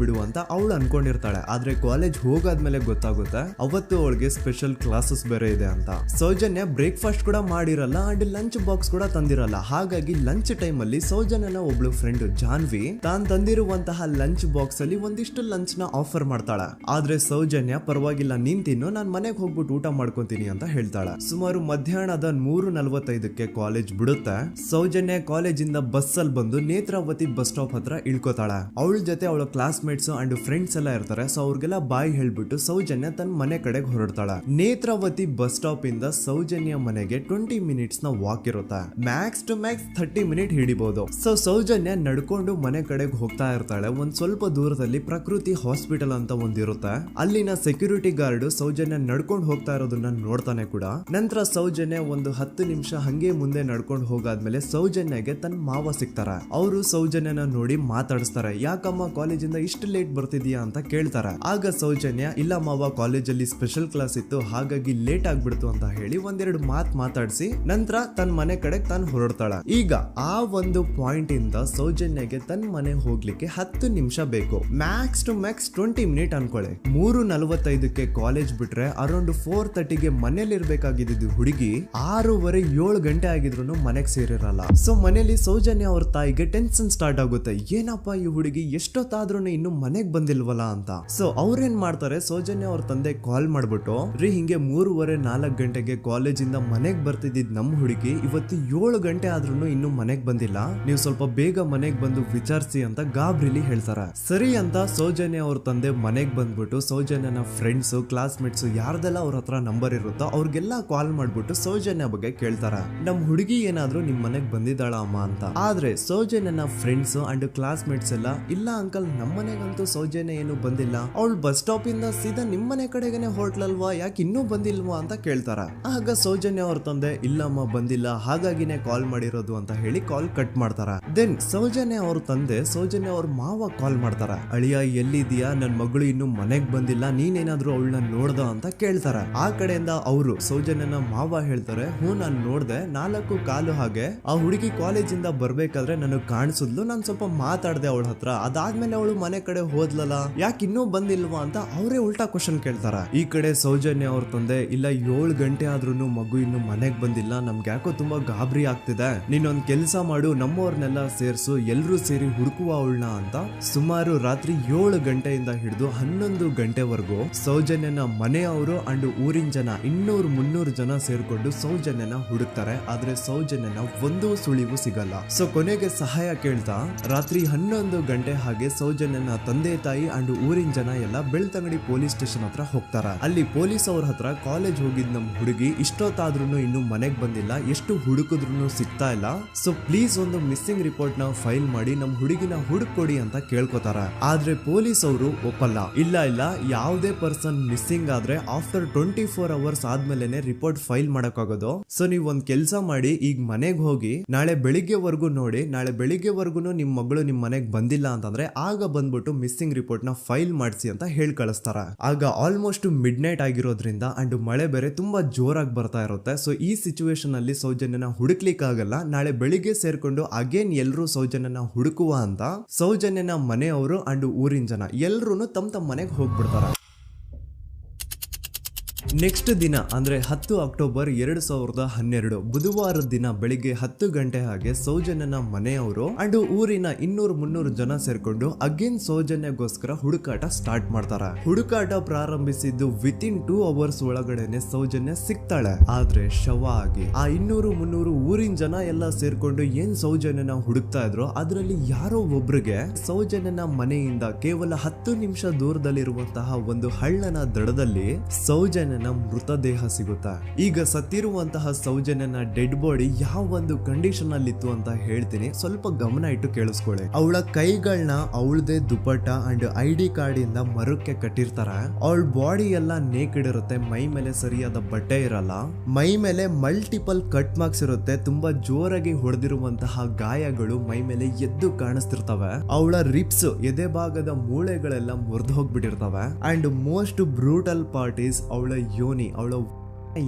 ಬಿಡುವ ಅಂತ ಅವಳು ಅನ್ಕೊಂಡಿರ್ತಾಳೆ. ಆದ್ರೆ ಕಾಲೇಜ್ ಹೋಗಾದ್ಮೇಲೆ ಗೊತ್ತಾಗುತ್ತೆ ಅವತ್ತು ಅವಳಿಗೆ ಸ್ಪೆಷಲ್ ಕ್ಲಾಸಸ್ ಬೇರೆ ಇದೆ ಅಂತ. ಸೌಜನ್ಯ ಬ್ರೇಕ್ಫಾಸ್ಟ್ ಕೂಡ ಮಾಡಿರಲ್ಲ ಅಂಡ್ ಲಂಚ್ ಬಾಕ್ಸ್ ಕೂಡ ತಂದಿರಲ್ಲ. ಹಾಗಾಗಿ ಲಂಚ್ ಟೈಮ್ ಅಲ್ಲಿ ಸೌಜನ್ಯನ ಒಬ್ಳು ಫ್ರೆಂಡ್ ಜಾನ್ವಿ ತಾನ್ ತಂದಿರುವಂತಹ ಲಂಚ್ ಬಾಕ್ಸ್ ಅಲ್ಲಿ ಒಂದಿಷ್ಟು ಲಂಚ್ ನ ಆಫರ್ ಮಾಡ್ತಾಳೆ. ಆದ್ರೆ ಸೌಜನ್ಯ ಪರವಾಗಿಲ್ಲ ನೀನ್ ತಿನ್ನು, ನಾನ್ ಮನೆಗೆ ಹೋಗ್ಬಿಟ್ಟು ಊಟ ಮಾಡ್ಕೊಂತೀನಿ ಅಂತ ಹೇಳ್ತಾಳೆ. ಸುಮಾರು ಮಧ್ಯಾಹ್ನದ 3:45ಕ್ಕೆ ಕಾಲೇಜ್ ಬಿಡುತ್ತೆ. ಸೌಜನ್ಯ ಕಾಲೇಜ್ ಇಂದ ಬಸ್ ಅಲ್ಲಿ ಬಂದು ನೇತ್ರಾವತಿ ಬಸ್ ಸ್ಟಾಪ್ ಹತ್ರ ಇಳ್ಕೋತಾಳೆ. ಅವಳ ಜೊತೆ ಅವಳ ಕ್ಲಾಸ್ ಮೇಟ್ಸ್ ಅಂಡ್ ಫ್ರೆಂಡ್ಸ್ ಎಲ್ಲ ಇರ್ತಾರೆ. ಸೊ ಅವ್ರಿಗೆಲ್ಲ ಬಾಯ್ ಹೇಳ್ಬಿಟ್ಟು ಸೌಜನ್ಯ ತನ್ನ ಮನೆ ಕಡೆಗೆ ಹೊರಡ್ತಾಳೆ. ನೇತ್ರಾವತಿ ಬಸ್ ಸ್ಟಾಪ್ ಇಂದ ಸೌಜನ್ಯ ಮನೆಗೆ 20 ಮಿನಿಟ್ಸ್ ನ ವಾಕ್ ಇರುತ್ತೆ. ಮ್ಯಾಕ್ಸ್ ಟು ಮ್ಯಾಕ್ಸ್ 30 ಮಿನಿಟ್ ಹಿಡಿಬಹುದು. ಸೊ ಸೌಜನ್ಯ ನಡ್ಕೊಂಡು ಮನೆ ಕಡೆಗೆ ಹೋಗ್ತಾ ಇರ್ತಾಳೆ. ಒಂದ್ ಸ್ವಲ್ಪ ದೂರದಲ್ಲಿ ಪ್ರಕೃತಿ ಹಾಸ್ಪಿಟಲ್ ಅಂತ ಒಂದಿರುತ್ತೆ. ಅಲ್ಲಿನ ಸೆಕ್ಯೂರಿಟಿ ಗಾರ್ಡ್ ಸೌಜನ್ಯ ನಡ್ಕೊಂಡು ಹೋಗ್ತಾ ಇರೋದನ್ನ ನೋಡ್ತಾನೆ ಕೂಡ. ನಂತರ ಸೌಜನ್ಯ ಒಂದು 10 ನಿಮಿಷ ಹಂಗೆ ಮುಂದೆ ನಡ್ಕೊಂಡು ಹೋಗಾದ್ಮೇಲೆ ಸೌಜನ್ಯಗೆ ತನ್ನ ಮಾವ ಸಿಗ್ತಾರೆ. ಅವರು ಸೌಜನ್ಯನ ನೋಡಿ ಮಾತಾಡಿಸ್ತಾರೆ. ಯಾಕಮ್ಮ ಕಾಲೇಜಿಂದ ಇಷ್ಟು ಲೇಟ್ ಬರ್ತಿದ್ಯಾ ಅಂತ ಕೇಳ್ತಾರೆ. ಆಗ ಸೌಜನ್ಯ ಇಲ್ಲ ಮಾವ, ಕಾಲೇಜಲ್ಲಿ ಸ್ಪೆಷಲ್ ಕ್ಲಾಸ್ ಇತ್ತು ಹಾಗಾಗಿ ಲೇಟ್ ಆಗ್ಬಿಡ್ತು ಅಂತ ಹೇಳಿ ಒಂದೆರಡು ಮಾತಾಡಿಸಿ ನಂತರ ತನ್ನ ಮನೆ ಕಡೆ ತಾನು ಹೊರಡ್ತಾಳೆ. ಈಗ ಆ ಒಂದು ಪಾಯಿಂಟ್ ಇಂದ ಸೌಜನ್ಯಗೆ ತನ್ನ ಮನೆ ಹೋಗ್ಲಿಕ್ಕೆ 10 ನಿಮಿಷ ಬೇಕು. ಮ್ಯಾಕ್ಸ್ ಟು ಮ್ಯಾಕ್ಸ್ 20 ಮಿನಿಟ್ ಅನ್ಕೊಳ್ಳಿ. 3:45ಕ್ಕೆ ಕಾಲೇಜ್ ಬಿಟ್ರೆ ಅರೌಂಡ್ 4:30ಗೆ ಮನೇಲಿ ಇರ್ಬೇಕಾಗಿದ್ದು ಹುಡುಗಿ 6:30-7 ಗಂಟೆ ಆಗಿದ್ರು ಮನೆಗೆ ಸೇರಿರಲ್ಲ. ಸೊ ಮನೇಲಿ ಸೌಜನ್ಯ ಅವ್ರ ತಾಯಿಗೆ ಟೆನ್ಷನ್ ಸ್ಟಾರ್ಟ್ ಆಗುತ್ತೆ. ಏನಪ್ಪಾ ಈ ಹುಡುಗಿ ಎಷ್ಟೊತ್ತಾದ್ರೂ ಇನ್ನು ಮನೆಗ್ ಬಂದಿಲ್ವಲ್ಲ ಅಂತ. ಸೊ ಅವ್ರೇನ್ ಮಾಡ್ತಾರೆ, ಸೌಜನ್ಯ ಅವ್ರ ತಂದೆ ಕಾಲ್ ಮಾಡ್ಬಿಟ್ಟು ರೀ ಹಿಂಗೆ 3:30-4 ಗಂಟೆಗೆ ಕಾಲೇಜಿಂದ ಮನೆಗ್ ಬರ್ತಿದ್ದಿದ್ ನಮ್ ಹುಡುಗಿ ಇವತ್ತು 7 ಗಂಟೆ ಆದ್ರೂ ಇನ್ನು ಮನೆಗ್ ಬಂದಿಲ್ಲ, ನೀವು ಸ್ವಲ್ಪ ಬೇಗ ಮನೆಗ್ ಬಂದು ವಿಚಾರಿಸಿ ಅಂತ ಗಾಬ್ರಿಲಿ ಹೇಳ್ತಾರೆ. ಸರಿ ಅಂತ ಸೌಜನ್ಯ ಅವ್ರ ತಂದೆ ಮನೆಗ್ ಬಂದ್ಬಿಟ್ಟು ಸೌಜನ್ಯನ ಫ್ರೆಂಡ್ಸ್ ಕ್ಲಾಸ್ ಮೇಟ್ಸ್ ಯಾರ್ದೆಲ್ಲ ಅವ್ರ ಹತ್ರ ನಂಬರ್ ಇರುತ್ತೋ ಅವ್ರಿಗೆಲ್ಲ ಕಾಲ್ ಮಾಡ್ಬಿಟ್ಟು ಸೌಜನ್ಯ ಬಗ್ಗೆ ಕೇಳ್ತಾರ. ನಮ್ ಹುಡುಗಿ ಏನಾದ್ರು ನಿಮ್ ಮನೆಗ್ ಬಂದಿದ್ದಾಳ ಅಮ್ಮ ಅಂತ. ಆದ್ರೆ ಸೌಜನ್ಯನ ಫ್ರೆಂಡ್ಸ್ ಅಂಡ್ ಕ್ಲಾಸ್ ಮೇಟ್ಸ್ ಎಲ್ಲ ಇಲ್ಲ ಅಂಕಲ್ ನಮ್ಮ ಮನೆಗಂತೂ ಸೌಜನ್ಯ ಏನು ಬಂದಿಲ್ಲ, ಅವಳು ಬಸ್ ಸ್ಟಾಪ್ ಇಂದ ಸೀದಾ ನಿಮ್ ಮನೆ ಕಡೆಗೇನೆ ಹೊರಟ್ಲಲ್ವಾ, ಯಾಕೆ ಇನ್ನೂ ಬಂದಿಲ್ವಾ ಅಂತ ಕೇಳ್ತಾರ. ಆಗ ಸೌಜನ್ಯ ಅವ್ರ ತಂದೆ ಇಲ್ಲಮ್ಮ ಬಂದಿಲ್ಲ ಹಾಗಾಗಿನೇ ಕಾಲ್ ಮಾಡಿರೋದು ಅಂತ ಹೇಳಿ ಕಾಲ್ ಕಟ್ ಮಾಡ್ತಾರ. ದೆನ್ ಸೌಜನ್ಯ ಅವ್ರ ತಂದೆ ಸೌಜನ್ಯ ಅವ್ರ ಮಾವ ಕಾಲ್ ಮಾಡ್ತಾರ. ಅಳಿಯ ಎಲ್ಲಿದ್ಯಾ, ನನ್ ಮಗಳು ಇನ್ನು ಮನೆಗ್ ಬಂದಿಲ್ಲ, ನೀನೇನಾದ್ರೂ ಅವಳನ್ನ ನೋಡ್ದ ಅಂತ ಕೇಳ್ತಾರ. ಆ ಕಡೆಯಿಂದ ಅವರು ಸೌಜನ್ಯನ ಮಾವ ಹೇಳ್ತಾರೆ, ಹ್ಞೂ ನಾನ್ ನೋಡ್ದೆ, 4:15 ಹಾಗೆ ಆ ಹುಡುಗಿ ಕಾಲೇಜಿಂದ ಬರ್ಬೇಕಾದ್ರೆ ನನಗ್ ಕಾಣಿಸಿದ್ಲು, ನಾನ್ ಸ್ವಲ್ಪ ಮಾತಾಡ್ದೆ ಅವಳ ಹತ್ರ, ಅದಾದ್ಮೇಲೆ ಅವಳು ಮನೆ ಕಡೆ ಹೋದ್ಲಲ್ಲ, ಯಾಕೆ ಇನ್ನೂ ಬಂದಿಲ್ವಾ ಅಂತ ಅವರೇ ಉಲ್ಟಾ ಕ್ವಶನ್ ಕೇಳ್ತಾರ. ಈ ಕಡೆ ಸೌಜನ್ಯ ಅವ್ರ ತಂದೆ ಇಲ್ಲ 7 ಗಂಟೆ ಆದ್ರೂ ಮಗು ಇನ್ನು ಮನೆಗ್ ಬಂದಿಲ್ಲ, ನಮ್ಗೆ ಯಾಕೋ ತುಂಬಾ ಗಾಬರಿ ಆಗ್ತಿದೆ, ನೀನೊಂದ್ ಕೆಲ್ಸ ಮಾಡು, ನಮ್ಮವ್ರನ್ನೆಲ್ಲ ಸೇರ್ಸು, ಎಲ್ರೂ ಸೇರಿ ಹುಡುಕುವ ಅವಳನ್ನ ಅಂತ ಸುಮಾರು ರಾತ್ರಿ 7 ಗಂಟೆಯಿಂದ ಹಿಡಿದು 11 ಗಂಟೆವರೆಗೂ ಸೌಜನ್ಯನ ಮನೆಯವರು ಅಂಡ್ ಊರಿನ ಜನ 200-300 ಜನ ಸೇರ್ಕೊಂಡು ಸೌಜನ್ಯನ ಹುಡುಕ್ತಾರೆ. ಆದ್ರೆ ಸೌಜನ್ಯನ ಒಂದು ಸುಳಿವು ಸಿಗಲ್ಲ. ಸೊ ಕೊನೆಗೆ ಸಹಾಯ ಕೇಳ್ತಾ ರಾತ್ರಿ 11 ಗಂಟೆ ಹಾಗೆ ಸೌಜನ್ಯನ ತಂದೆ ತಾಯಿ ಅಂಡ್ ಊರಿನ ಜನ ಎಲ್ಲ ಬೆಳ್ತಂಗಡಿ ಪೊಲೀಸ್ ಸ್ಟೇಷನ್ ಹತ್ರ ಹೋಗ್ತಾರ. ಅಲ್ಲಿ ಪೊಲೀಸ್ ಅವ್ರ ಹತ್ರ ಕಾಲೇಜ್ ಹೋಗಿದ್ ನಮ್ ಹುಡುಗಿ ಇಷ್ಟೊತ್ತಾದ್ರೂ ಇನ್ನು ಮನೆಗ್ ಬಂದಿಲ್ಲ, ಎಷ್ಟು ಹುಡುಕಿದ್ರು ಸಿಗ್ತಾ ಇಲ್ಲ, ಸೊ ಪ್ಲೀಸ್ ಒಂದು ಮಿಸ್ಸಿಂಗ್ ರಿಪೋರ್ಟ್ ನ ಫೈಲ್ ಮಾಡಿ ನಮ್ ಹುಡುಗಿನ ಹುಡುಕೊಡಿ ಅಂತ ಕೇಳ್ಕೊತಾರ. ಆದ್ರೆ ಪೊಲೀಸ್ ಅವರು ಒಪ್ಪಲ್ಲ. ಇಲ್ಲ ಯಾವುದೇ ಪರ್ಸನ್ ಮಿಸ್ಸಿಂಗ್ ಆದ್ರೆ ಆಫ್ಟರ್ 24 ಅವರ್ಸ್ ಆದ್ಮೇಲೆ ರಿಪೋರ್ಟ್ ಫೈಲ್ ಮಾಡಕ್ಕಾಗೋದು. ಸೊ ನೀವ್ ಒಂದ್ ಕೆಲ್ಸ ಮಾಡಿ, ಈಗ ಮನೆಗ್ ಹೋಗಿ ನಾಳೆ ಬೆಳಿಗ್ಗೆವರೆಗೂ ನೋಡಿ, ನಾಳೆ ಬೆಳಿಗ್ಗೆವರೆಗೂ ನಿಮ್ ಮಗಳು ನಿಮ್ ಮನೆಗ್ ಬಂದಿಲ್ಲ ಅಂತಂದ್ರೆ ಆಗ ಬಂದ್ಬಿಟ್ಟು ಮಿಸ್ಸಿಂಗ್ ರಿಪೋರ್ಟ್ ನ ಫೈಲ್ ಮಾಡಿಸಿ ಅಂತ ಹೇಳಿ ಕಳಿಸ್ತಾರ. ಆಗ ಆಲ್ಮೋಸ್ಟ್ ಮಿಡ್ ನೈಟ್ ಆಗಿರೋದ್ರಿಂದ ಅಂಡ್ ಮಳೆ ಬೇರೆ ತುಂಬಾ ಜೋರಾಗಿ ಬರ್ತಾ ಇರುತ್ತೆ. ಸೊ ಈ ಸಿಚುವೇಶನ್ ಅಲ್ಲಿ ಸೌಜನ್ಯನ ಹುಡುಕ್ಲಿಕ್ಕೆ ಆಗಲ್ಲ. ನಾಳೆ ಬೆಳಿಗ್ಗೆ ಸೇರ್ಕೊಂಡು ಅಗೇನ್ ಎಲ್ರು ಸೌಜನ್ಯನ ಹುಡುಕುವ ಅಂತ ಸೌಜನ್ಯನ ಮನೆಯವರು ಅಂಡ್ ಊರಿನ ಜನ ಎಲ್ರು ತಮ್ಮ ಮನೆಗೆ ಹೋಗ್ಬಿಡ್ತಾರ. ನೆಕ್ಸ್ಟ್ ದಿನ ಅಂದ್ರೆ 10 ಅಕ್ಟೋಬರ್ 2012 ಬುಧವಾರದ ದಿನ ಬೆಳಿಗ್ಗೆ 10 ಗಂಟೆ ಹಾಗೆ ಸೌಜನ್ಯನ ಮನೆಯವರು ಅಂಡ್ ಊರಿನ 200-300 ಜನ ಸೇರ್ಕೊಂಡು ಅಗೇನ್ ಸೌಜನ್ಯಗೋಸ್ಕರ ಹುಡುಕಾಟ ಸ್ಟಾರ್ಟ್ ಮಾಡ್ತಾರ. ಹುಡುಕಾಟ ಪ್ರಾರಂಭಿಸಿದ್ದು ವಿತಿನ್ 2 ಅವರ್ಸ್ ಒಳಗಡೆನೆ ಸೌಜನ್ಯ ಸಿಗ್ತಾಳೆ. ಆದ್ರೆ ಶವ ಆಗಿ ಆ 200-300 ಊರಿನ ಜನ ಎಲ್ಲ ಸೇರ್ಕೊಂಡು ಏನ್ ಸೌಜನ್ಯನ ಹುಡುಕ್ತಾ ಇದ್ರು ಅದರಲ್ಲಿ ಯಾರೋ ಒಬ್ರಿಗೆ ಸೌಜನ್ಯನ ಮನೆಯಿಂದ ಕೇವಲ 10 ನಿಮಿಷ ದೂರದಲ್ಲಿರುವಂತಹ ಒಂದು ಹಳ್ಳನ ದಡದಲ್ಲಿ ಸೌಜನ್ಯನ ಮೃತದೇಹ ಸಿಗುತ್ತಾ. ಈಗ ಸತ್ತಿರುವಂತಹ ಸೌಜನ್ಯನ ಡೆಡ್ ಬಾಡಿ ಯಾವ ಒಂದು ಕಂಡೀಷನ್ ಅಲ್ಲಿ ಇತ್ತು ಅಂತ ಹೇಳ್ತೀನಿ, ಸ್ವಲ್ಪ ಗಮನ ಇಟ್ಟು ಕೇಳಿಸ್ಕೊಳ್ಳಿ. ಅವಳ ಕೈಗಳನ್ನ ಅವಳದೇ ದುಪಟ್ಟ ಅಂಡ್ ID ಕಾರ್ಡ್ ಇಂದ ಮರಕ್ಕೆ ಕಟ್ಟಿರ್ತಾರ. ಅವಳ ಬಾಡಿ ಎಲ್ಲ ನೇಕೆಡ್ ಇರುತ್ತೆ, ಮೈ ಮೇಲೆ ಸರಿಯಾದ ಬಟ್ಟೆ ಇರಲ್ಲ, ಮೈ ಮೇಲೆ ಮಲ್ಟಿಪಲ್ ಕಟ್ ಮಾರ್ಕ್ಸ್ ಇರುತ್ತೆ, ತುಂಬಾ ಜೋರಾಗಿ ಹೊಡೆದಿರುವಂತಹ ಗಾಯಗಳು ಮೈ ಮೇಲೆ ಎದ್ದು ಕಾಣಿಸ್ತಿರ್ತವೆ. ಅವಳ ರಿಪ್ಸ್ ಎದೆ ಭಾಗದ ಮೂಳೆಗಳೆಲ್ಲ ಮುರಿದು ಹೋಗ್ಬಿಟ್ಟಿರ್ತವೆ. And most brutal part is ಅವಳ ಯೋನಿ, ಅವಳ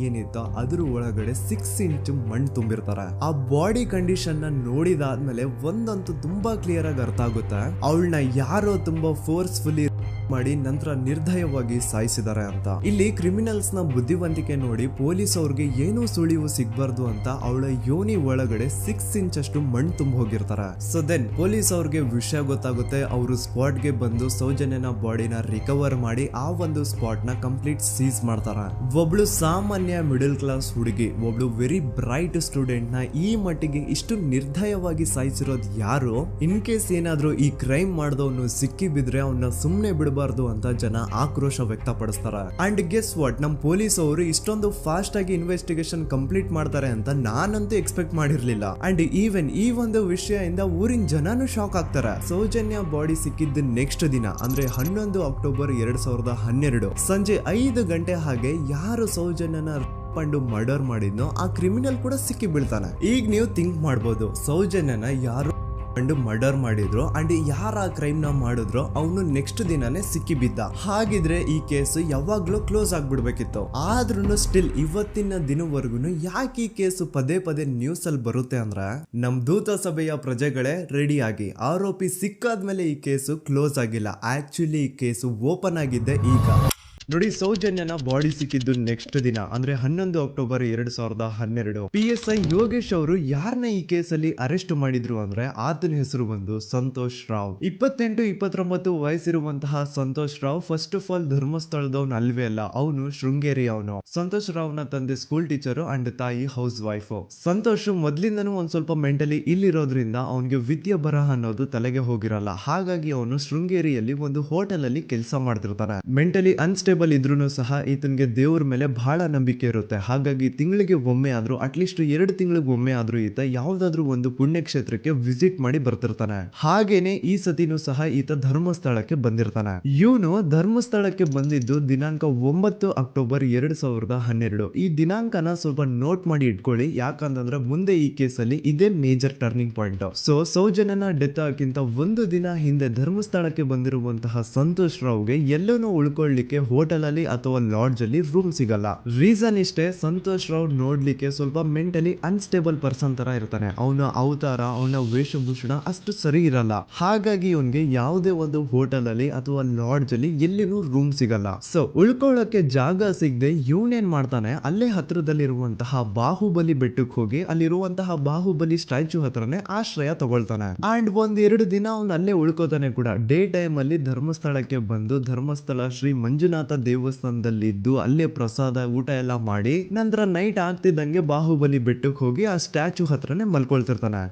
ಏನಿತ್ತು ಅದ್ರ ಒಳಗಡೆ 6 ಇಂಚ್ ಮಣ್ಣು ತುಂಬಿರ್ತಾರೆ. ಆ ಬಾಡಿ ಕಂಡೀಷನ್ ನ ನೋಡಿದಾದ್ಮೇಲೆ ಒಂದಂತೂ ತುಂಬಾ ಕ್ಲಿಯರ್ ಆಗಿ ಅರ್ಥ ಆಗುತ್ತೆ, ಅವಳನ್ನ ಯಾರೋ ತುಂಬಾ ಫೋರ್ಸ್ಫುಲಿ ಮಾಡಿ ನಂತರ ನಿರ್ದಯವಾಗಿ ಸಾಯಿಸಿದ್ದಾರೆ ಅಂತ. ಇಲ್ಲಿ ಕ್ರಿಮಿನಲ್ಸ್ ನ ಬುದ್ಧಿವಂತಿಕೆ ನೋಡಿ ಪೊಲೀಸ್ ಅವ್ರಿಗೆ ಏನೂ ಸುಳಿವು ಸಿಗ್ಬಾರ್ದು ಅಂತ ಅವಳ ಯೋನಿ ಒಳಗಡೆ 6 ಇಂಚ್ ಅಷ್ಟು ಮಣ್ಣು ತುಂಬ ಹೋಗಿರ್ತಾರೆ. ಸೊ ದೆನ್ ಪೊಲೀಸ್ ಅವ್ರಿಗೆ ವಿಷಯ ಗೊತ್ತಾಗುತ್ತೆ. ಅವರು ಸ್ಪಾಟ್ ಗೆ ಬಂದು ಸೌಜನ್ಯನ ಬಾಡಿನ ರಿಕವರ್ ಮಾಡಿ ಆ ಒಂದು ಸ್ಪಾಟ್ ನ ಕಂಪ್ಲೀಟ್ ಸೀಸ್ ಮಾಡ್ತಾರ. ಒಬ್ಳು ಸಾಮಾನ್ಯ ಮಿಡಲ್ ಕ್ಲಾಸ್ ಹುಡುಗಿ, ಒಬ್ಳು ವೆರಿ ಬ್ರೈಟ್ ಸ್ಟೂಡೆಂಟ್ ನ ಈ ಮಟ್ಟಿಗೆ ಇಷ್ಟು ನಿರ್ದಯವಾಗಿ ಸಾಯಿಸಿರೋದು ಯಾರು? ಇನ್ ಕೇಸ್ ಏನಾದ್ರೂ ಈ ಕ್ರೈಮ್ ಮಾಡಿದವನು ಸಿಕ್ಕಿ ಬಿದ್ರೆ ಅವನ್ನ ಸುಮ್ನೆ ಬಿಡಬಾರ್ದು ಅಂತ ಜನ ಆಕ್ರೋಶ ವ್ಯಕ್ತಪಡಿಸ್ತಾರೆ. ಅಂಡ್ ಗೆಸ್ ವಾಟ್, ನಮ್ ಪೊಲೀಸ್ ಅವರು ಇಷ್ಟೊಂದು ಫಾಸ್ಟ್ ಆಗಿ ಇನ್ವೆಸ್ಟಿಗೇಷನ್ ಕಂಪ್ಲೀಟ್ ಮಾಡ್ತಾರೆ ಅಂತ ನಾನಂತೂ ಎಕ್ಸ್ಪೆಕ್ಟ್ ಮಾಡಿರ್ಲಿಲ್ಲ. ಅಂಡ್ ಈವನ್ ಈ ಒಂದು ವಿಷಯದಿಂದ ಊರಿನ ಜನನು ಶಾಕ್ ಆಗ್ತಾರೆ. ಸೌಜನ್ಯ ಬಾಡಿ ಸಿಕ್ಕಿದ್ದ ನೆಕ್ಸ್ಟ್ ದಿನ ಅಂದ್ರೆ 11 ಅಕ್ಟೋಬರ್ 2012 ಸಂಜೆ 5 ಗಂಟೆ ಹಾಗೆ ಯಾರು ಸೌಜನ್ಯನ ಪಂಡು ಮರ್ಡರ್ ಮಾಡಿದ್ನೋ ಆ ಕ್ರಿಮಿನಲ್ ಕೂಡ ಸಿಕ್ಕಿ ಬೀಳ್ತಾನೆ. ಈಗ ನೀವು ಥಿಂಕ್ ಮಾಡ್ಬೋದು, ಸೌಜನ್ಯನ ಯಾರು ಮರ್ಡರ್ ಮಾಡಿದ್ರು ಅಂಡ್ ಯಾರ ಕ್ರೈಮ್ ನ ಮಾಡಿದ್ರು ಅವನು ನೆಕ್ಸ್ಟ್ ದಿನಾನೇ ಸಿಕ್ಕಿ ಬಿದ್ದ. ಹಾಗಿದ್ರೆ ಈ ಕೇಸ್ ಯಾವಾಗ್ಲೂ ಕ್ಲೋಸ್ ಆಗ್ಬಿಡ್ಬೇಕಿತ್ತು. ಆದ್ರೂ ಸ್ಟಿಲ್ ಇವತ್ತಿನ ದಿನವರೆಗೂ ಯಾಕೆ ಈ ಕೇಸ್ ಪದೇ ಪದೇ ನ್ಯೂಸ್ ಅಲ್ಲಿ ಬರುತ್ತೆ ಅಂದ್ರೆ, ನಮ್ ದೂತ ಸಭೆಯ ಪ್ರಜೆಗಳೇ ರೆಡಿ ಆಗಿ, ಆರೋಪಿ ಸಿಕ್ಕಾದ್ಮೇಲೆ ಈ ಕೇಸು ಕ್ಲೋಸ್ ಆಗಿಲ್ಲ. ಆಕ್ಚುಲಿ ಈ ಕೇಸು ಓಪನ್ ಆಗಿದ್ದೆ ಈಗ. ನೋಡಿ, ಸೌಜನ್ಯನ ಬಾಡಿ ಸಿಕ್ಕಿದ್ದು ನೆಕ್ಸ್ಟ್ ದಿನ ಅಂದ್ರೆ 11 ಅಕ್ಟೋಬರ್ 2012. PSI ಯೋಗೇಶ್ ಅವರು ಯಾರನ್ನ ಈ ಕೇಸಲ್ಲಿ ಅರೆಸ್ಟ್ ಮಾಡಿದ್ರು ಅಂದ್ರೆ ಆತನ ಹೆಸರು ಬಂದು ಸಂತೋಷ್ ರಾವ್. 28-29 ವಯಸ್ಸಿರುವಂತಹ Santosh Rao first of all ಧರ್ಮಸ್ಥಳದವನು ಅಲ್ವೇ ಅಲ್ಲ, ಅವನು ಶೃಂಗೇರಿ ಅವನು. ಸಂತೋಷ್ ರಾವ್ ನ ತಂದೆ ಸ್ಕೂಲ್ ಟೀಚರ್ ಅಂಡ್ ತಾಯಿ ಹೌಸ್ ವೈಫ್. ಸಂತೋಷ್ ಮೊದ್ಲಿಂದನೂ ಒಂದ್ ಸ್ವಲ್ಪ ಮೆಂಟಲಿ ಇಲ್ಲಿರೋದ್ರಿಂದ ಅವನಿಗೆ ವಿದ್ಯೆ ಬರಹ ಅನ್ನೋದು ತಲೆಗೆ ಹೋಗಿರಲ್ಲ. ಹಾಗಾಗಿ ಅವನು ಶೃಂಗೇರಿಯಲ್ಲಿ ಒಂದು ಹೋಟೆಲ್ ಅಲ್ಲಿ ಕೆಲಸ ಮಾಡ್ತಿರ್ತಾನೆ. ಮೆಂಟಲಿ ಅನ್ಸ್ಟೇಬಲ್ ಇದ್ರೂ ಸಹ ಈತನಿಗೆ ದೇವ್ರ ಮೇಲೆ ಬಹಳ ನಂಬಿಕೆ ಇರುತ್ತೆ. ಹಾಗಾಗಿ ತಿಂಗಳಿಗೆ ಒಮ್ಮೆ ಆದ್ರೂ, ಅಟ್ಲೀಸ್ಟ್ 2 ತಿಂಗಳಿಗೆ ಒಮ್ಮೆ ಆದ್ರೂ ಈತ ಯಾವ್ದಾದ್ರು ಒಂದು ಪುಣ್ಯಕ್ಷೇತ್ರಕ್ಕೆ ವಿಸಿಟ್ ಮಾಡಿ ಬರ್ತಿರ್ತಾನೆ. ಹಾಗೇನೆ ಈ ಸತಿನೂ ಸಹ ಈತ ಧರ್ಮಸ್ಥಳಕ್ಕೆ ಬಂದಿರ್ತಾನೆ. ಇವನು ಧರ್ಮಸ್ಥಳಕ್ಕೆ ಬಂದಿದ್ದು ದಿನಾಂಕ 9 ಅಕ್ಟೋಬರ್ 2012. ಈ ದಿನಾಂಕನ ಸ್ವಲ್ಪ ನೋಟ್ ಮಾಡಿ ಇಟ್ಕೊಳ್ಳಿ, ಯಾಕಂತಂದ್ರೆ ಮುಂದೆ ಈ ಕೇಸಲ್ಲಿ ಇದೇ ಮೇಜರ್ ಟರ್ನಿಂಗ್ ಪಾಯಿಂಟ್. ಸೊ ಸೌಜನ್ಯನ ಡೆತ್ ಆಗಿಂತ ಒಂದು ದಿನ ಹಿಂದೆ ಧರ್ಮಸ್ಥಳಕ್ಕೆ ಬಂದಿರುವಂತಹ ಸಂತೋಷ್ ರಾವ್ಗೆ ಎಲ್ಲನೂ ಉಳ್ಕೊಳ್ಳಿಕ್ಕೆ ಹೋಟೆಲ್ ಅಲ್ಲಿ ಅಥವಾ ಲಾಡ್ಜ್ ಅಲ್ಲಿ ರೂಮ್ ಸಿಗಲ್ಲ. ರೀಸನ್ ಇಷ್ಟೇ, ಸಂತೋಷ್ ರಾವ್ ನೋಡ್ಲಿಕ್ಕೆ ಸ್ವಲ್ಪ ಮೆಂಟಲಿ ಅನ್ಸ್ಟೇಬಲ್ ಪರ್ಸನ್ ತರ ಇರ್ತಾನೆ. ಅವನ ಅವತಾರ, ಅವನ ವೇಷಭೂಷಣ ಅಷ್ಟು ಸರಿ ಇರಲ್ಲ. ಹಾಗಾಗಿ ಇವನ್ಗೆ ಯಾವುದೇ ಒಂದು ಹೋಟೆಲ್ ಅಲ್ಲಿ ಅಥವಾ ಲಾಡ್ಜ್ ಅಲ್ಲಿ ಎಲ್ಲಿನೂ ರೂಮ್ ಸಿಗಲ್ಲ. ಸೊ ಉಳ್ಕೊಳ್ಳೋಕೆ ಜಾಗ ಸಿಗದೆ ಇವನೇನ್ ಮಾಡ್ತಾನೆ, ಅಲ್ಲೇ ಹತ್ರದಲ್ಲಿರುವಂತಹ ಬಾಹುಬಲಿ ಬೆಟ್ಟಕ್ಕೆ ಹೋಗಿ ಅಲ್ಲಿರುವಂತಹ ಬಾಹುಬಲಿ ಸ್ಟ್ಯಾಚ್ಯೂ ಹತ್ರನೇ ಆಶ್ರಯ ತಗೊಳ್ತಾನೆ. ಅಂಡ್ 1-2 ದಿನ ಅವನು ಅಲ್ಲೇ ಉಳ್ಕೋತಾನೆ ಕೂಡ. ಡೇ ಟೈಮ್ ಅಲ್ಲಿ ಧರ್ಮಸ್ಥಳಕ್ಕೆ ಬಂದು ಧರ್ಮಸ್ಥಳ ಶ್ರೀ ಮಂಜುನಾಥ ದೇವಸ್ಥಾನದಲ್ಲಿದ್ದು ಅಲ್ಲೇ ಪ್ರಸಾದ ಊಟ ಎಲ್ಲ ಮಾಡಿ ನಂತರ ನೈಟ್ ಆಗ್ತಿದ್ದಂಗೆ ಬಾಹುಬಲಿ ಬೆಟ್ಟಕ್ಕೆ ಹೋಗಿ ಆ ಸ್ಟ್ಯಾಚ್ಯೂ ಹತ್ರನೇ ಮಲ್ಕೊಳ್ತಿರ್ತಾನೆ.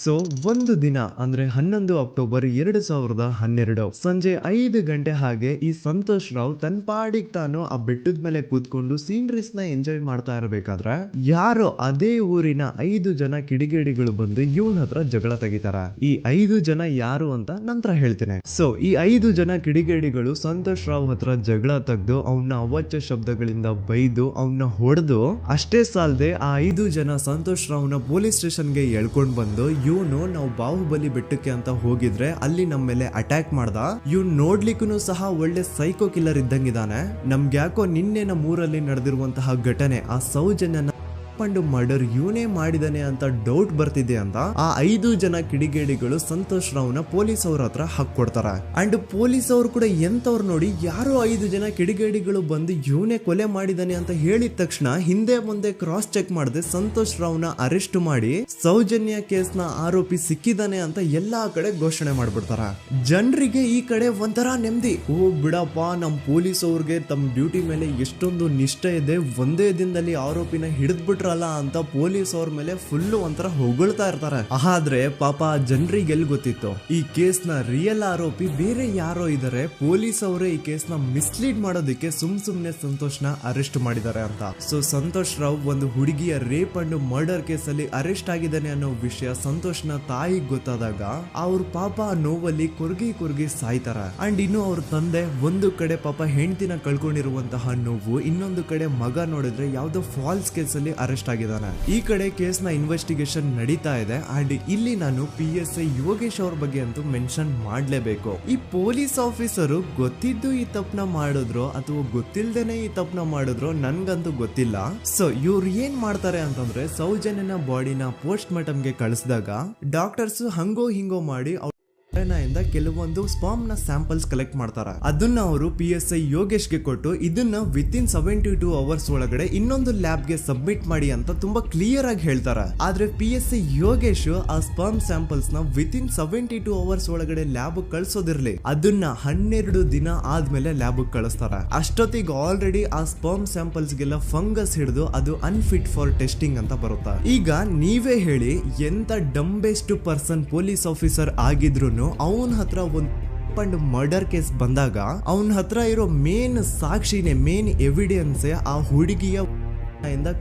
ಸೊ ಒಂದು ದಿನ ಅಂದ್ರೆ 11 ಅಕ್ಟೋಬರ್ 2012 ಸಂಜೆ 5 ಗಂಟೆ ಹಾಗೆ ಈ ಸಂತೋಷ್ ರಾವ್ ತನ್ನ ಪಾಡಿಗೆ ತಾನು ಆ ಬೆಟ್ಟದ ಮೇಲೆ ಕೂತ್ಕೊಂಡು ಸೀನರೀಸ್ ನ ಎಂಜಾಯ್ ಮಾಡ್ತಾ ಇರಬೇಕಾದ್ರೆ ಯಾರೋ ಅದೇ ಊರಿನ 5 ಜನ ಕಿಡಿಗೇಡಿಗಳು ಬಂದು ಇವನ ಹತ್ರ ಜಗಳ ತೆಗಿತಾರ. ಈ 5 ಜನ ಯಾರು ಅಂತ ನಂತರ ಹೇಳ್ತೇನೆ. ಸೊ ಈ 5 ಜನ ಕಿಡಿಗೇಡಿಗಳು ಸಂತೋಷ್ ರಾವ್ ಹತ್ರ ಜಗಳ ತೆಗೆದು ಅವನ ಅವಾಚ್ಯ ಶಬ್ದಗಳಿಂದ ಬೈದು ಅವನ್ನ ಹೊಡೆದು, ಅಷ್ಟೇ ಸಾಲದೆ ಆ 5 ಜನ ಸಂತೋಷ್ ರಾವ್ನ ಪೊಲೀಸ್ ಸ್ಟೇಷನ್ಗೆ ಎಳ್ಕೊಂಡ್ ಬಂದು ಇವನು ನಾವು ಬಾಹುಬಲಿ ಬೆಟ್ಟಕ್ಕೆ ಅಂತ ಹೋಗಿದ್ರೆ ಅಲ್ಲಿ ನಮ್ಮ ಮೇಲೆ ಅಟ್ಯಾಕ್ ಮಾಡ್ದ, ಇವ್ನು ನೋಡ್ಲಿಕ್ಕೂ ಸಹ ಒಳ್ಳೆ ಸೈಕೋ ಕಿಲ್ಲರ್ ಇದ್ದಂಗಿದಾನೆ, ನಮ್ಗೆ ಯಾಕೋ ನಿನ್ನೆ ನಮ್ಮೂರಲ್ಲಿ ನಡೆದಿರುವಂತಹ ಘಟನೆ ಆ ಸೌಜನ್ಯನ ಮರ್ಡರ್ ಇವನೇ ಮಾಡಿದಾನೆ ಅಂತ ಡೌಟ್ ಬರ್ತಿದೆ ಅಂತ ಆ 5 ಜನ ಕಿಡಿಗೇಡಿಗಳು ಸಂತೋಷ್ ರಾವ್ನ ಪೊಲೀಸ್ ಅವ್ರ ಹತ್ರ ಹಾಕೊಡ್ತಾರ. ಅಂಡ್ ಪೊಲೀಸ್ ಅವರು ಕೂಡ ಎಂತವ್ರು ನೋಡಿ, ಯಾರೋ 5 ಜನ ಕಿಡಿಗೇಡಿಗಳು ಬಂದು ಇವನೇ ಕೊಲೆ ಮಾಡಿದಾನೆ ಅಂತ ಹೇಳಿದ ತಕ್ಷಣ ಹಿಂದೆ ಮುಂದೆ ಕ್ರಾಸ್ ಚೆಕ್ ಮಾಡದೆ ಸಂತೋಷ್ ರಾವ್ನ ಅರೆಸ್ಟ್ ಮಾಡಿ ಸೌಜನ್ಯ ಕೇಸ್ ನ ಆರೋಪಿ ಸಿಕ್ಕಿದಾನೆ ಅಂತ ಎಲ್ಲಾ ಕಡೆ ಘೋಷಣೆ ಮಾಡ್ಬಿಡ್ತಾರ. ಜನರಿಗೆ ಈ ಕಡೆ ಒಂಥರ ನೆಮ್ಮದಿ, ಓ ಬಿಡಪ್ಪ ನಮ್ ಪೊಲೀಸ್ ಅವ್ರಿಗೆ ತಮ್ಮ ಡ್ಯೂಟಿ ಮೇಲೆ ಎಷ್ಟೊಂದು ನಿಷ್ಠೆ ಇದೆ, ಒಂದೇ ದಿನದಲ್ಲಿ ಆರೋಪಿನ ಹಿಡಿದ್ಬಿಟ್ರ ಅಂತ ಪೊಲೀಸ್ ಅವ್ರ ಮೇಲೆ ಫುಲ್ ಒಂಥರ ಹೊಗಳ್ತಾ ಇರ್ತಾರೆ. ಆದ್ರೆ ಪಾಪ ಜನರಿಗೆ ಎಲ್ಲಿ ಗೊತ್ತಿತ್ತು ಈ ಕೇಸ್ ನ ರಿಯಲ್ ಆರೋಪಿ ಬೇರೆ ಯಾರೋ ಇದಾರೆ, ಪೊಲೀಸ್ ಅವರೇ ಈ ಕೇಸ್ ನ ಮಿಸ್ಲೀಡ್ ಮಾಡೋದಕ್ಕೆ ಸುಮ್ನೆ ಸಂತೋಷ್ ನ ಅರೆಸ್ಟ್ ಮಾಡಿದ್ದಾರೆ ಅಂತ. ಸೊ ಸಂತೋಷ್ ರಾವ್ ಒಂದು ಹುಡುಗಿಯ ರೇಪ್ ಅಂಡ್ ಮರ್ಡರ್ ಕೇಸ್ ಅಲ್ಲಿ ಅರೆಸ್ಟ್ ಆಗಿದ್ದಾನೆ ಅನ್ನೋ ವಿಷಯ ಸಂತೋಷ್ ನ ತಾಯಿಗೆ ಗೊತ್ತಾದಾಗ ಅವ್ರ ಪಾಪ ನೋವಲ್ಲಿ ಕೊರ್ಗಿ ಸಾಯ್ತಾರ. ಅಂಡ್ ಇನ್ನು ಅವ್ರ ತಂದೆ ಒಂದು ಕಡೆ ಪಾಪ ಹೆಂಡತಿನ ಕಳ್ಕೊಂಡಿರುವಂತಹ ನೋವು, ಇನ್ನೊಂದು ಕಡೆ ಮಗ ನೋಡಿದ್ರೆ ಯಾವ್ದೋ ಫಾಲ್ಸ್ ಕೇಸ್ ಅಲ್ಲಿ ಅರೆಸ್ಟ್ ಆಗಿದ್ದಾನೆ. ಈ ಕಡೆ ಕೇಸ್ ನ ಇನ್ವೆಸ್ಟಿಗೇಷನ್ ನಡೀತಾ ಇದೆ. ಅಂಡ್ ಇಲ್ಲಿ ನಾನು PSI ಯೋಗೇಶ್ ಅವ್ರ ಬಗ್ಗೆ ಅಂತೂ ಮೆನ್ಷನ್ ಮಾಡ್ಲೇಬೇಕು. ಈ ಪೊಲೀಸ್ ಆಫೀಸರು ಗೊತ್ತಿದ್ದು ಈ ತಪ್ಪನ ಮಾಡಿದ್ರು ಅಥವಾ ಗೊತ್ತಿಲ್ದೇನೆ ಈ ತಪ್ಪನ ಮಾಡಿದ್ರು ನನ್ಗಂತೂ ಗೊತ್ತಿಲ್ಲ. ಸೊ ಇವ್ರು ಏನ್ ಮಾಡ್ತಾರೆ ಅಂತಂದ್ರೆ, ಸೌಜನ್ಯನ ಬಾಡಿನ ಪೋಸ್ಟ್ ಮಾರ್ಟಮ್ಗೆ ಕಳಿಸಿದಾಗ ಡಾಕ್ಟರ್ಸ್ ಹಂಗೋ ಹಿಂಗೋ ಮಾಡಿ ಇಂದ ಕೆಲವೊಂದು ಸ್ಪರ್ಮ್ ನ ಸ್ಯಾಂಪಲ್ಸ್ ಕಲೆಕ್ಟ್ ಮಾಡ್ತಾರೆ. ಅದನ್ನ ಅವರು PSI ಯೋಗೇಶ್ ಗೆ ಕೊಟ್ಟು ಇದನ್ನ ವಿತಿನ್ 72 ಅವರ್ಸ್ ಒಳಗಡೆ ಇನ್ನೊಂದು ಲ್ಯಾಬ್ ಗೆ ಸಬ್ಮಿಟ್ ಮಾಡಿ ಅಂತ ತುಂಬಾ ಕ್ಲಿಯರ್ ಆಗಿ ಹೇಳ್ತಾರೆ. ಆದ್ರೆ PSI ಯೋಗೇಶ್ ಆ ಸ್ಪರ್ಮ್ ಸ್ಯಾಂಪಲ್ಸ್ ನ ವಿತಿನ್ 72 ಅವರ್ಸ್ ಒಳಗಡೆ ಲ್ಯಾಬ್ ಕಳ್ಸೋದಿರ್ಲಿ, ಅದನ್ನ 12 ದಿನ ಆದ್ಮೇಲೆ ಲ್ಯಾಬ್ ಕಳಿಸ್ತಾರೆ. ಅಷ್ಟೊತ್ತಿಗೆ ಆಲ್ರೆಡಿ ಆ ಸ್ಪರ್ಮ್ ಸ್ಯಾಂಪಲ್ಸ್ ಗೆಲ್ಲ ಫಂಗಸ್ ಹಿಡಿದು ಅದು ಅನ್ಫಿಟ್ ಫಾರ್ ಟೆಸ್ಟಿಂಗ್ ಅಂತ ಬರುತ್ತೆ. ಈಗ ನೀವೇ ಹೇಳಿ, ಎಂತ ಡಂಬೆಸ್ಟ್ ಪರ್ಸನ್ ಪೊಲೀಸ್ ಆಫೀಸರ್ ಆಗಿದ್ರು ಅವನ ಹತ್ರ ಒಂದು ಮರ್ಡರ್ ಕೇಸ್ ಬಂದಾಗ ಅವನ ಹತ್ರ ಇರೋ ಮೇನ್ ಸಾಕ್ಷಿನೇ, ಮೇನ್ ಎವಿಡೆನ್ಸ್ ಆ ಹುಡುಗಿಯ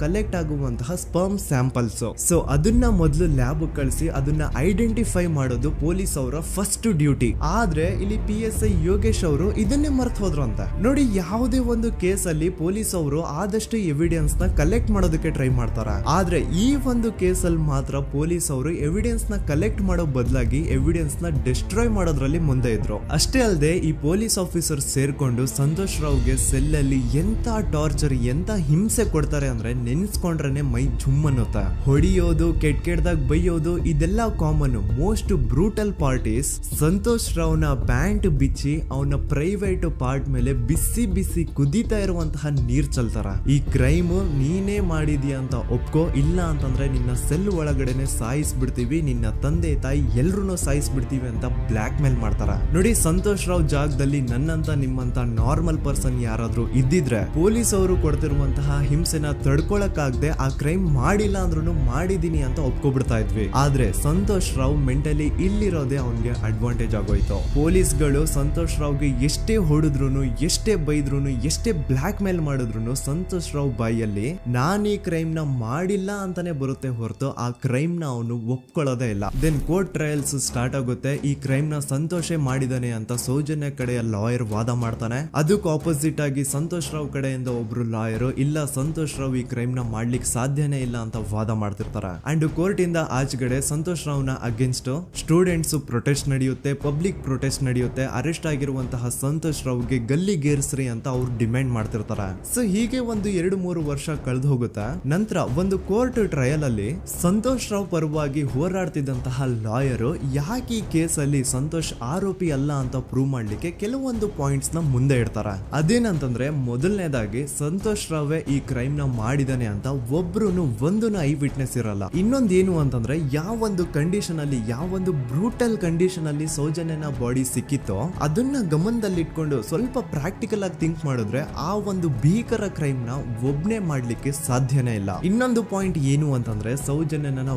ಕಲೆಕ್ಟ್ ಆಗುವಂತಹ ಸ್ಪರ್ಮ್ ಸ್ಯಾಂಪಲ್ಸ್. ಸೊ ಅದನ್ನ ಮೊದಲು ಲ್ಯಾಬ್ ಕಳಿಸಿ ಅದನ್ನ ಐಡೆಂಟಿಫೈ ಮಾಡೋದು ಪೊಲೀಸ್ ಅವರ ಫಸ್ಟ್ ಡ್ಯೂಟಿ. ಆದ್ರೆ ಇಲ್ಲಿ PSI ಯೋಗೇಶ್ ಅವರು ಇದನ್ನೇ ಮರ್ತು ಹೋದ್ರು ಅಂತ ನೋಡಿ. ಯಾವುದೇ ಒಂದು ಕೇಸ್ ಅಲ್ಲಿ ಪೊಲೀಸ್ ಅವರು ಆದಷ್ಟು ಎವಿಡೆನ್ಸ್ ನ ಕಲೆಕ್ಟ್ ಮಾಡೋದಕ್ಕೆ ಟ್ರೈ ಮಾಡ್ತಾರೆ. ಆದ್ರೆ ಈ ಒಂದು ಕೇಸ್ ಅಲ್ಲಿ ಮಾತ್ರ ಪೊಲೀಸ್ ಅವರು ಎವಿಡೆನ್ಸ್ ನ ಕಲೆಕ್ಟ್ ಮಾಡೋ ಬದಲಾಗಿ ಎವಿಡೆನ್ಸ್ ನ ಡಿಸ್ಟ್ರಾಯ್ ಮಾಡೋದ್ರಲ್ಲಿ ಮುಂದೆ ಇದ್ರು. ಅಷ್ಟೇ ಅಲ್ಲದೆ ಈ ಪೊಲೀಸ್ ಆಫೀಸರ್ ಸೇರ್ಕೊಂಡು ಸಂತೋಷ್ ರಾವ್ಗೆ ಸೆಲ್ ಅಲ್ಲಿ ಎಂತ ಟಾರ್ಚರ್, ಎಂತ ಹಿಂಸೆ ಕೊಡ್ತಾರೆ ಅಂದ್ರೆ ನೆನ್ಸ್ಕೊಂಡ್ರೆ ಮೈ ಜುಮ್ ಅನ್ನುತ್ತಾ. ಹೊಡಿಯೋದು, ಕೆಟ್ಟದಾಗ ಬೈಯೋದು, ಇದೆಲ್ಲ common. Most brutal parties Santosh ರಾವ್ನ ಪ್ಯಾಂಟ್ ಬಿಚ್ಚಿ ಅವನ ಪ್ರೈವೇಟ್ ಪಾರ್ಟ್ ಮೇಲೆ ಬಿಸಿ ಬಿಸಿ ಕುದೀತಾ ಇರುವಂತಹ ನೀರ್ ಚಲ್ತಾರ. ಈ ಕ್ರೈಮ್ ನೀನೇ ಮಾಡಿದ್ಯಾ ಅಂತ ಒಪ್ಕೋ, ಇಲ್ಲ ಅಂತಂದ್ರೆ ನಿನ್ನ ಸೆಲ್ ಒಳಗಡೆನೆ ಸಾಯಿಸ್ಬಿಡ್ತೀವಿ, ನಿನ್ನ ತಂದೆ ತಾಯಿ ಎಲ್ರು ಸಾಯಿಸ್ಬಿಡ್ತೀವಿ ಅಂತ ಬ್ಲಾಕ್ ಮೇಲ್ ಮಾಡ್ತಾರ. ನೋಡಿ, ಸಂತೋಷ್ ರಾವ್ ಜಾಗದಲ್ಲಿ ನನ್ನಂತ ನಿಮ್ಮಂತ ನಾರ್ಮಲ್ ಪರ್ಸನ್ ಯಾರಾದ್ರೂ ಇದ್ದಿದ್ರೆ ಪೊಲೀಸ್ ಅವರು ಕೊಡ್ತಿರುವಂತಹ ಹಿಂಸೆನ ತಡ್ಕೊಳಕ್ಕಾಗದೆ ಆ ಕ್ರೈಮ್ ಮಾಡಿಲ್ಲ ಅಂದ್ರೂ ಮಾಡಿದೀನಿ ಅಂತ ಒಪ್ಕೊಬಿಡ್ತಾ ಇದ್ವಿ. ಆದ್ರೆ ಸಂತೋಷ್ ರಾವ್ ಮೆಂಟಲಿ ಇಲ್ಲಿರೋದೇ ಅವನ್ಗೆ ಅಡ್ವಾಂಟೇಜ್ ಆಗೋಯ್ತು. ಪೊಲೀಸ್ಗಳು ಸಂತೋಷ್ ರಾವ್ಗೆ ಎಷ್ಟೇ ಹೊಡೆದ್ರು, ಎಷ್ಟೇ ಬೈದ್ರು, ಎಷ್ಟೇ ಬ್ಲಾಕ್ ಮೇಲ್ ಮಾಡಿದ್ರು ಸಂತೋಷ್ ರಾವ್ ಬಾಯಲ್ಲಿ ನಾನ್ ಈ ಕ್ರೈಮ್ ನ ಮಾಡಿಲ್ಲ ಅಂತಾನೆ ಬರುತ್ತೆ ಹೊರತು ಆ ಕ್ರೈಮ್ ನ ಅವನು ಒಪ್ಕೊಳ್ಳೋದೇ ಇಲ್ಲ. ದೆನ್ ಕೋರ್ಟ್ ಟ್ರಯಲ್ಸ್ ಸ್ಟಾರ್ಟ್ ಆಗುತ್ತೆ. ಈ ಕ್ರೈಮ್ ನ ಸಂತೋಷೇ ಮಾಡಿದಾನೆ ಅಂತ ಸೌಜನ್ಯ ಕಡೆಯ ಲಾಯರ್ ವಾದ ಮಾಡ್ತಾನೆ. ಅದಕ್ಕೆ ಆಪೋಸಿಟ್ ಆಗಿ ಸಂತೋಷ್ ರಾವ್ ಕಡೆಯಿಂದ ಒಬ್ರು ಲಾಯರ್ ಇಲ್ಲ, ಸಂತೋಷ್ ರಾವ್ ಈ ಕ್ರೈಮ್ ನ ಮಾಡ್ಲಿಕ್ಕೆ ಸಾಧ್ಯನೇ ಇಲ್ಲ ಅಂತ ವಾದ ಮಾಡ್ತಿರ್ತಾರೆ. ಅಂಡ್ ಕೋರ್ಟ್ ಇಂದ ಆಚೆಗಡೆ ಸಂತೋಷ್ ರಾವ್ ನ ಅಗೇನ್ಸ್ಟ್ ಸ್ಟೂಡೆಂಟ್ಸ್ ಪ್ರೊಟೆಸ್ಟ್ ನಡೆಯುತ್ತೆ, ಪಬ್ಲಿಕ್ ಪ್ರೊಟೆಸ್ಟ್ ನಡೆಯುತ್ತೆ. ಅರೆಸ್ಟ್ ಆಗಿರುವಂತಹ ಸಂತೋಷ್ ರಾವ್ಗೆ ಗಲ್ಲಿಗೇರಿಸ್ರಿ ಅಂತ ಅವ್ರು ಡಿಮ್ಯಾಂಡ್ ಮಾಡ್ತಿರ್ತಾರೆ. ಸೊ ಹೀಗೆ ಒಂದು 2-3 ವರ್ಷ ಕಳೆದು ಹೋಗುತ್ತೆ. ನಂತರ ಒಂದು ಕೋರ್ಟ್ ಟ್ರಯಲ್ ಅಲ್ಲಿ ಸಂತೋಷ್ ರಾವ್ ಪರವಾಗಿ ಹೋರಾಡ್ತಿದ್ದಂತಹ ಲಾಯರ್ ಯಾಕೆ ಈ ಕೇಸ್ ಅಲ್ಲಿ ಸಂತೋಷ್ ಆರೋಪಿ ಅಲ್ಲ ಅಂತ ಪ್ರೂವ್ ಮಾಡ್ಲಿಕ್ಕೆ ಕೆಲವೊಂದು ಪಾಯಿಂಟ್ಸ್ ನ ಮುಂದೆ ಇಡ್ತಾರೆ. ಅದೇನಂತಂದ್ರೆ, ಮೊದಲನೇದಾಗಿ ಸಂತೋಷ್ ರಾವೇ ಈ ಕ್ರೈಮ್ ನ ಮಾಡಿದಾನೆ ಅಂತ ಒಬ್ರು ಒಂದು ಐ ವಿಟ್ನೆಸ್ ಇರಲ್ಲ. ಇನ್ನೊಂದೇನು ಅಂತಂದ್ರೆ, ಯಾವೊಂದು ಕಂಡೀಷನ್ ಅಲ್ಲಿ, ಯಾವೊಂದು ಬ್ರೂಟಲ್ ಕಂಡೀಷನ್ ಅಲ್ಲಿ ಸೌಜನ್ಯನ ಬಾಡಿ ಸಿಕ್ಕಿತ್ತೋ ಅದನ್ನ ಗಮನದಲ್ಲಿಟ್ಕೊಂಡು ಸ್ವಲ್ಪ ಪ್ರಾಕ್ಟಿಕಲ್ ಆಗಿ ಥಿಂಕ್ ಮಾಡಿದ್ರೆ ಆ ಒಂದು ಭೀಕರ ಕ್ರೈಮ್ ನ ಒಬ್ನೇ ಮಾಡ್ಲಿಕ್ಕೆ ಸಾಧ್ಯನೇ ಇಲ್ಲ. ಇನ್ನೊಂದು ಪಾಯಿಂಟ್ ಏನು ಅಂತಂದ್ರೆ, ಸೌಜನ್ಯನ